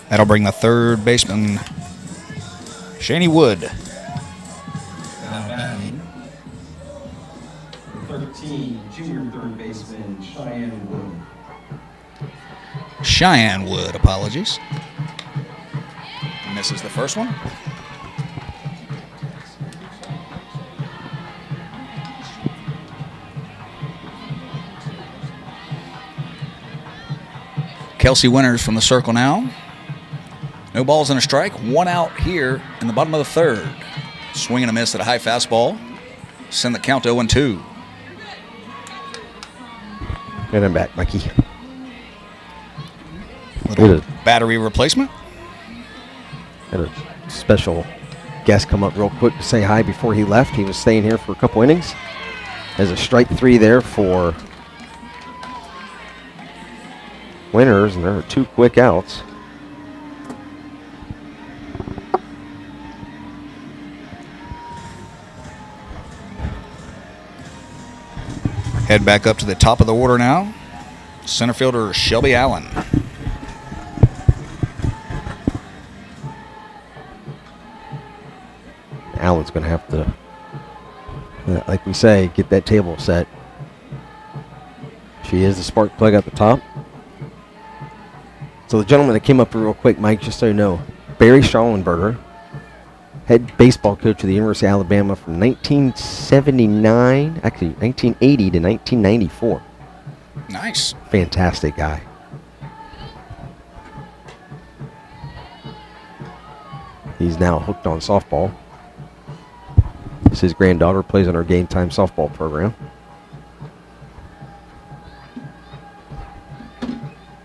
That'll bring the third baseman, Shani Wood. Now batting, 13, junior third baseman, Cheyenne Wood. Cheyenne Wood, apologies. Misses the first one. Kelsey Winters from the circle now. No balls and a strike. 1 out here in the bottom of the third. Swing and a miss at a high fastball. Send the count to 0-2. Get him back, Mikey. Little battery replacement. Had a special guest come up real quick to say hi before he left. He was staying here for a couple innings. There's a strike 3 there for Winters, and there are 2 quick outs. Head back up to the top of the order now. Center fielder Shelby Allen. Allen's going to have to, like we say, get that table set. She is the spark plug at the top. So the gentleman that came up real quick, Mike, just so you know, Barry Schallenberger, head baseball coach of the University of Alabama from 1979, actually 1980 to 1994. Nice. Fantastic guy. He's now hooked on softball. His granddaughter plays on our game time softball program.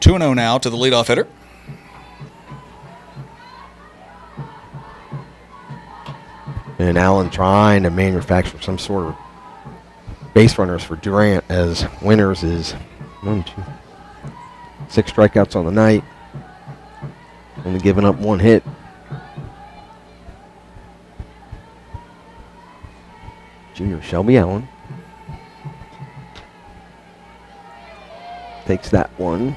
2-0 now to the leadoff hitter. And Allen trying to manufacture some sort of base runners for Durant, as Winters is 6 strikeouts on the night. Only giving up 1 hit. Junior Shelby Allen takes that one.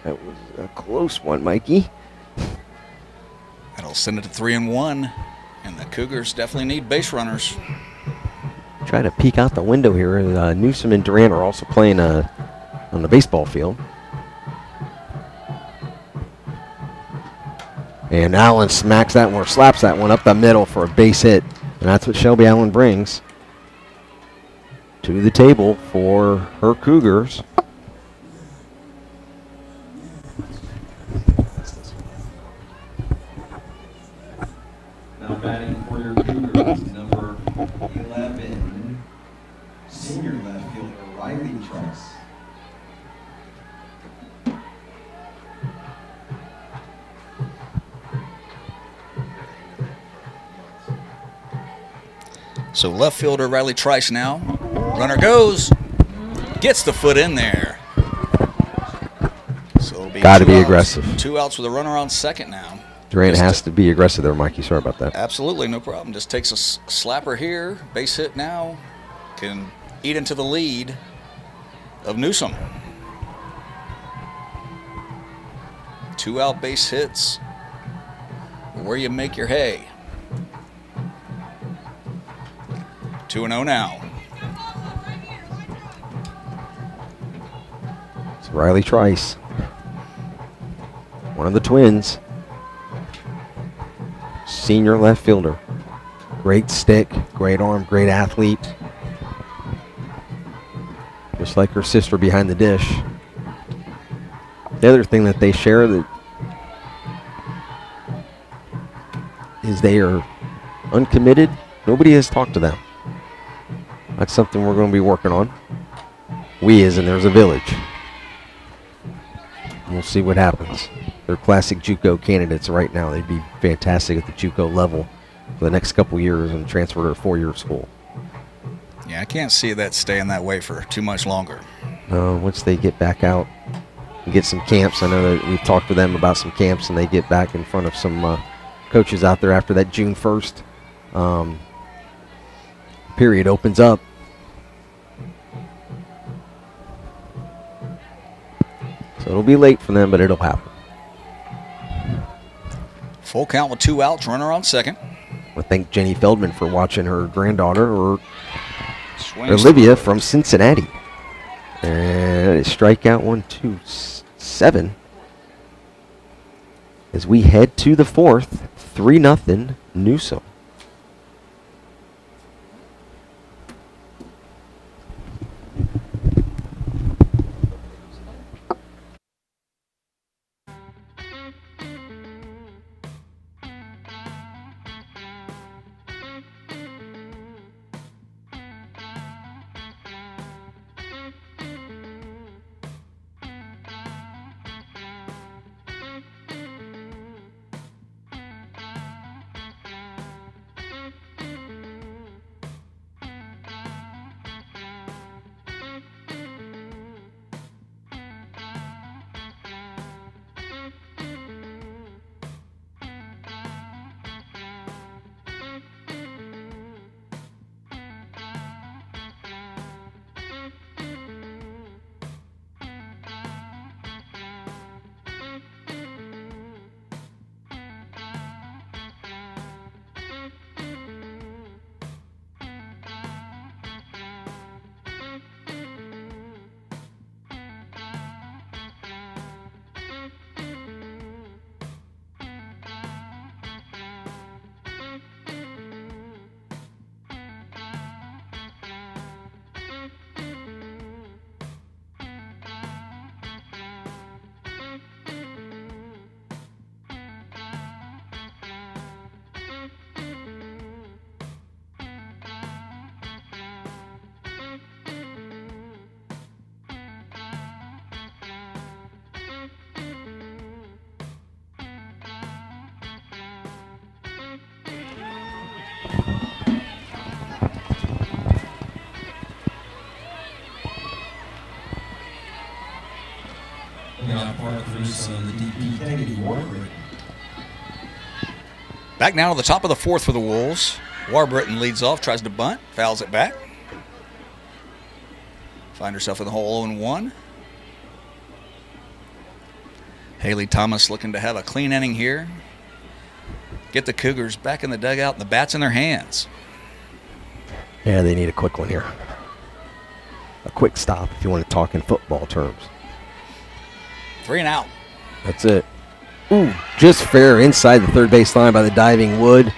That was a close one, Mikey. That'll send it to 3-1. And the Cougars definitely need base runners. Try to peek out the window here. Newsome and Durant are also playing on the baseball field. And Allen smacks that one, or slaps that one up the middle for a base hit. And that's what Shelby Allen brings to the table for her Cougars. Now batting for your Cougars, number 11, senior left fielder Riley Trice. So left fielder Riley Trice now. Runner goes. Gets the foot in there. So it'll be Gotta be outs. aggressive. 2 outs with a runner on second now. Durant has to be aggressive there, Mikey. Sorry about that. Absolutely, no problem. Just takes a slapper here. Base hit now. Can eat into the lead of Newsome. 2 out base hits. Where you make your hay. 2-0 now. It's Riley Trice, one of the twins. Senior left fielder. Great stick, great arm, great athlete. Just like her sister behind the dish. The other thing that they share that is they are uncommitted. Nobody has talked to them. That's something we're going to be working on. We as in there's a village. We'll see what happens. They're classic JUCO candidates right now. They'd be fantastic at the JUCO level for the next couple years and transfer to a 4-year school. Yeah, I can't see that staying that way for too much longer. once they get back out and get some camps. I know that we've talked to them about some camps, and they get back in front of some coaches out there after that June 1st period opens up. So it'll be late for them, but it'll happen. Full count with 2 outs, runner on second. I thank Jenny Feldman for watching her granddaughter, or Swings Olivia from Cincinnati. And a strikeout, 1, 2, 7. As we head to the 4th, 3-0 Newsome. Back now to the top of the 4th for the Wolves. Warburton leads off, tries to bunt, fouls it back. Find herself in the hole 0-1. Haley Thomas looking to have a clean inning here. Get the Cougars back in the dugout and the bats in their hands. Yeah, they need a quick one here. A quick stop if you want to talk in football terms. 3 and out. That's it. Ooh, just fair inside the third base line by the diving Wood.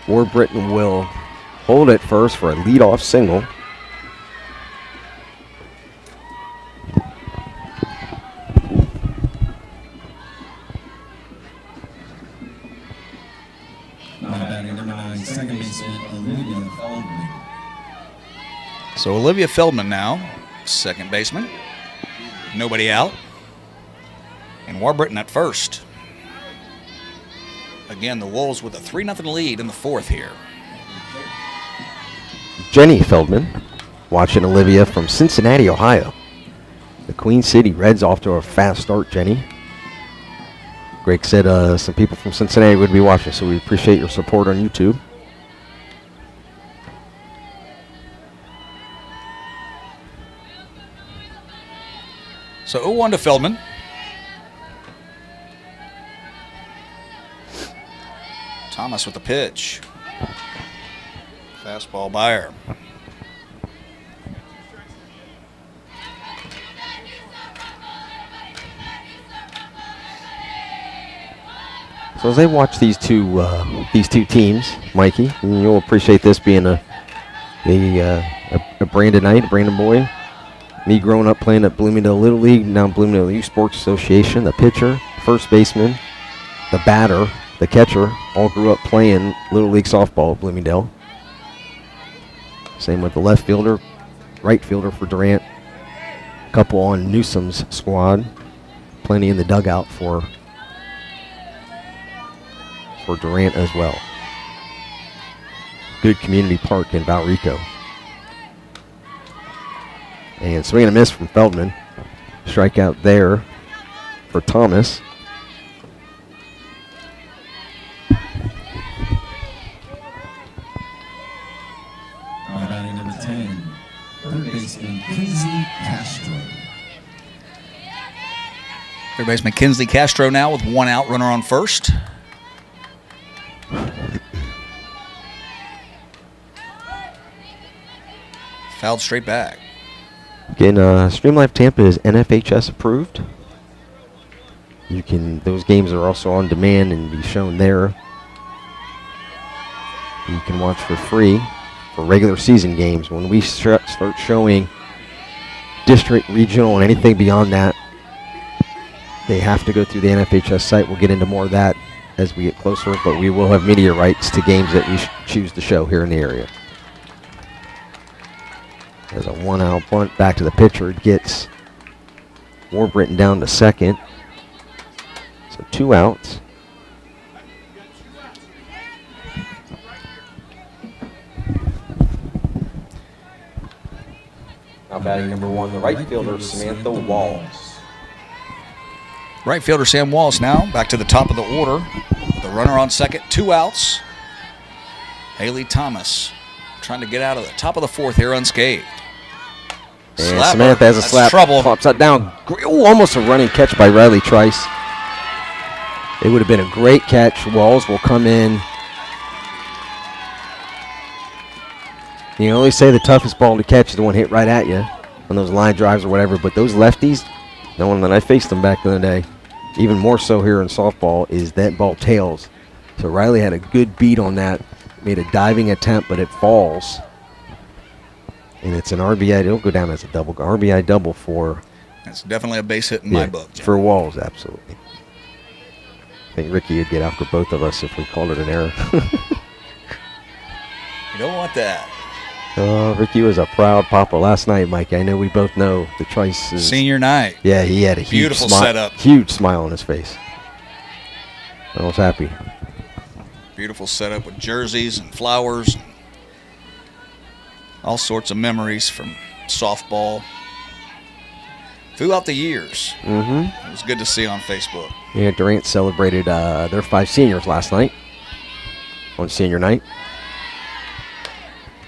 Warburton will hold it first for a leadoff single. So Olivia Feldman now, second baseman. Nobody out. And Warburton at first. Again, the Wolves with a 3-0 lead in the 4th here. Jenny Feldman watching Olivia from Cincinnati, Ohio. The Queen City Reds off to a fast start, Jenny. Greg said some people from Cincinnati would be watching, so we appreciate your support on YouTube. So 0-1 to Feldman. Thomas with the pitch. Fastball by her. So as I watch these two teams, Mikey, and you'll appreciate this being a Brandon boy. Me growing up playing at Bloomingdale Little League, now Bloomingdale Youth Sports Association, the pitcher, first baseman, the batter, the catcher, all grew up playing Little League softball at Bloomingdale. Same with the left fielder, right fielder for Durant. A couple on Newsome's squad. Plenty in the dugout for Durant as well. Good community park in Valrico. And swing and a miss from Feldman. Strikeout there for Thomas. Batting number 10, third baseman Kinsley Castro. Third baseman Kinsley Castro now with 1 out, runner on first. Fouled straight back. Again, Stream Live Tampa is NFHS approved. Those games are also on demand and be shown there. You can watch for free for regular season games. When we start showing district, regional, and anything beyond that, they have to go through the NFHS site. We'll get into more of that as we get closer, but we will have media rights to games that we choose to show here in the area. There's a 1-out bunt back to the pitcher. It gets Warburton down to second. So 2 outs. Now batting number 1, the right fielder, Samantha Walls. Right fielder Sam Walsh now back to the top of the order. The runner on second, 2 outs. Haley Thomas trying to get out of the top of the 4th here unscathed. And Slapper. Samantha has a That's slap. trouble. Pops that down. Ooh, almost a running catch by Riley Trice. It would have been a great catch. Walls will come in. You can only say the toughest ball to catch is the one hit right at you on those line drives or whatever, but those lefties, the one that I faced them back in the day, even more so here in softball, is that ball tails. So Riley had a good beat on that, made a diving attempt, but it falls. And it's an RBI. It'll go down as a double. RBI double for... That's definitely a base hit in my book. Jim. For Walls, absolutely. I think Ricky would get after both of us if we called it an error. You don't want that. Ricky was a proud papa last night, Mike. I know we both know the Trice is... Senior night. Yeah, he had a huge Beautiful setup. Huge smile on his face. I was happy. Beautiful setup with jerseys and flowers. All sorts of memories from softball throughout the years. Mm-hmm. It was good to see on Facebook. Yeah, Durant celebrated their 5 seniors last night on senior night.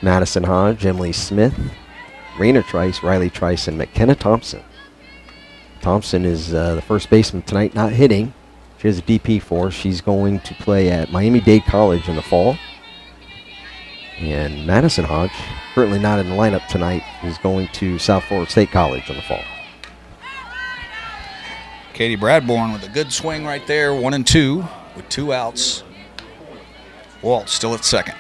Madison Hodge, Emily Smith, Raina Trice, Riley Trice, and McKenna Thompson. Thompson is the first baseman tonight, not hitting. She has a DP for. She's going to play at Miami-Dade College in the fall. And Madison Hodge, currently not in the lineup tonight, is going to South Florida State College in the fall. Katie Bradbourne with a good swing right there, 1-2 with 2 outs. Walt still at second.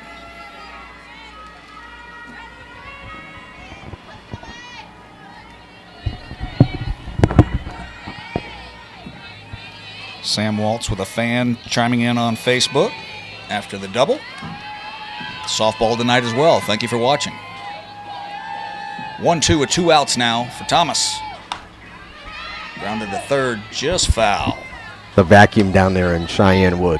Sam Waltz with a fan chiming in on Facebook after the double. Softball tonight as well. Thank you for watching. 1-2 with 2 outs now for Thomas. Grounded to third, just foul. The vacuum down there in Cheyenne Wood.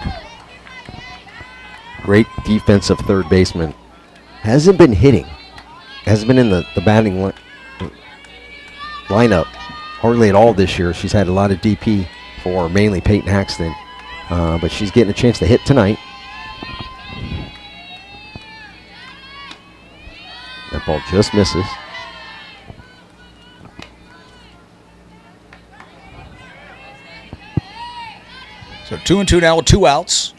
Great defensive third baseman. Hasn't been hitting. Hasn't been in the batting lineup hardly at all this year. She's had a lot of DP for mainly Peyton Haxton. But she's getting a chance to hit tonight. That ball just misses. So 2-2 now with 2 outs.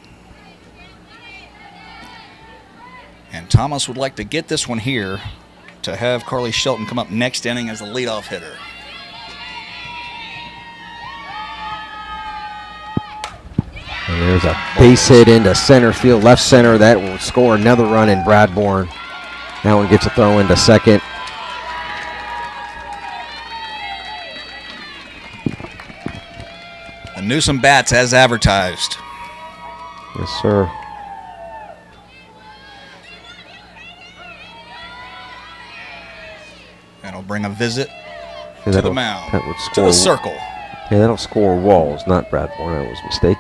And Thomas would like to get this one here to have Carly Shelton come up next inning as the leadoff hitter. And there's a base hit into center field, left center. That will score another run in Bradbourne. That one gets a throw into second. The Newsome bats as advertised. Yes, sir. That'll bring a visit Yeah, to the that'll- mound, that would to score. the circle. Yeah, that'll score Walls, not Bradbourne. That was a mistake.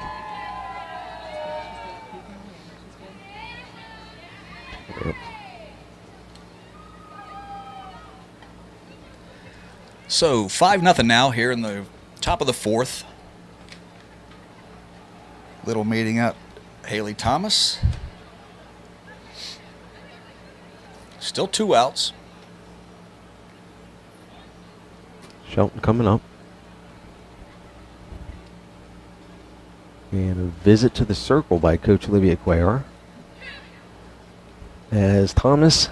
Yep. So 5-0 now here in the top of the fourth. Little meeting up. Haley Thomas. Still 2 outs. Shelton coming up. And a visit to the circle by Coach Olivia Cuellar. As Thomas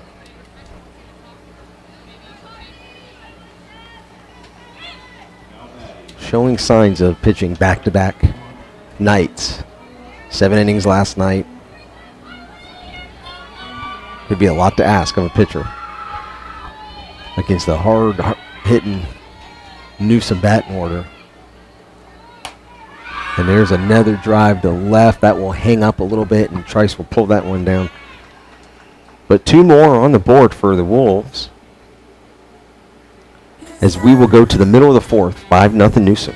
showing signs of pitching back-to-back nights. 7 innings last night. Could be a lot to ask of a pitcher against the hard-hitting Newsome batting order. And there's another drive to left. That will hang up a little bit, and Trice will pull that one down. But 2 more on the board for the Wolves. As we will go to the middle of the fourth, 5-0 Newsome.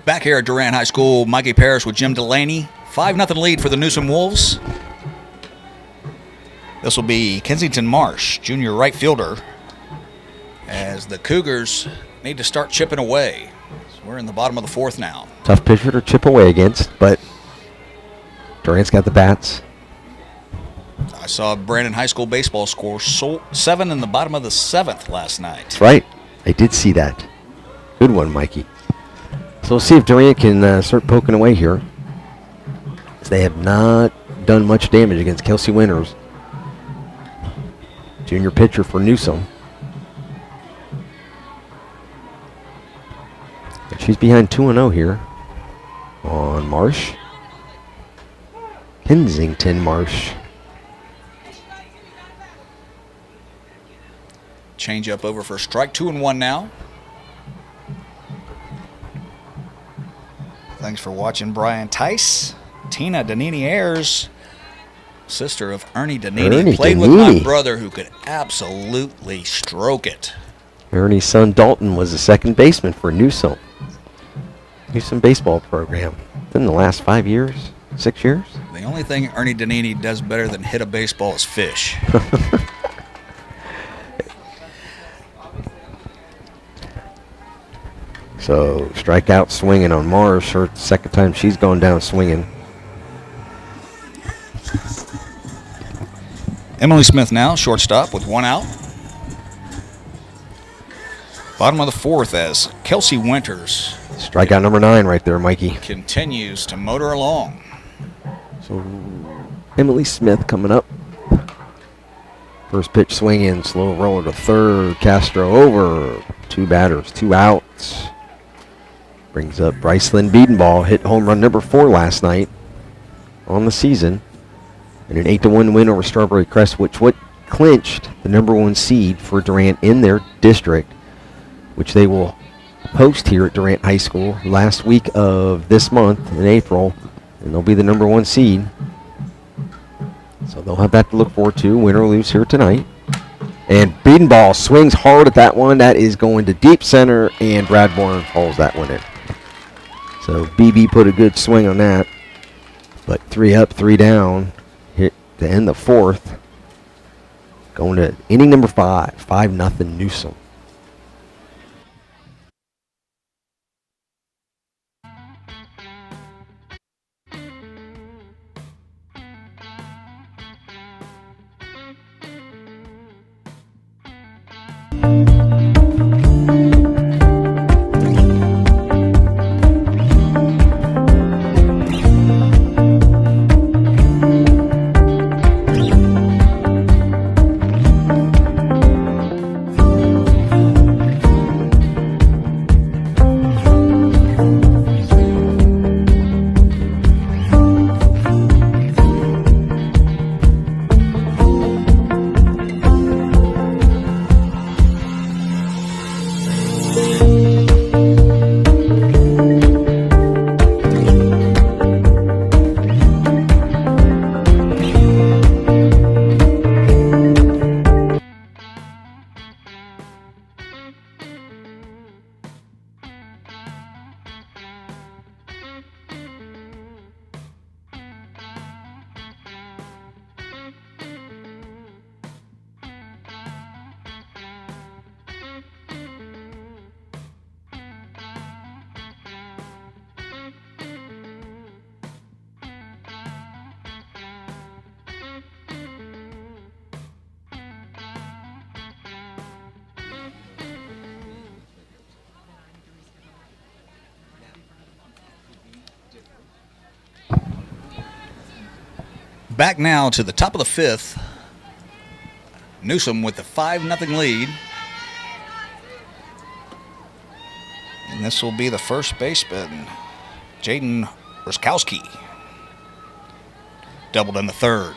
Back here at Durant High School, Mikey Parrish with Jim Delaney. 5-0 lead for the Newsome Wolves. This will be Kensington Marsh, junior right fielder, as the Cougars need to start chipping away. So we're in the bottom of the fourth now. Tough pitcher to chip away against, but Durant's got the bats. I saw Brandon High School baseball score 7 in the bottom of the 7th last night. That's right. I did see that. Good one, Mikey. So we'll see if Durant can start poking away here. They have not done much damage against Kelsey Winters, junior pitcher for Newsome. But she's behind 2-0 here on Marsh. Kensington Marsh. Change up over for strike. 2-1 now. Thanks for watching, Brian Tice. Tina Danini Ayers, sister of Ernie Danini, played with my brother who could absolutely stroke it. Ernie's son Dalton was the second baseman for Newsome. Newsome baseball program. In the last 5 years, 6 years? The only thing Ernie Danini does better than hit a baseball is fish. So, strikeout swinging on Marsh. Her second time she's gone down swinging. Emily Smith now, shortstop with 1 out. Bottom of the fourth as Kelsey Winters. Strikeout number 9 right there, Mikey. Continues to motor along. So, Emily Smith coming up. First pitch swinging, slow roller to third. Castro over. 2 batters, 2 outs. Brings up Brycelyn Biedenball, hit home run number 4 last night on the season. And an 8-1 win over Strawberry Crest, which clinched the number 1 seed for Durant in their district, which they will host here at Durant High School last week of this month in April, and they'll be the #1 seed. So they'll have that to look forward to, win or lose here tonight. And Biedenball swings hard at that one. That is going to deep center, and Bradbourne hauls that one in. So BB put a good swing on that. But 3 up, 3 down here to end the fourth. Going to inning number 5, 5-0 Newsome. Back now to the top of the 5th. Newsome with the 5-0 lead. And this will be the first baseman, Jaden Ruskowski. Doubled in the 3rd.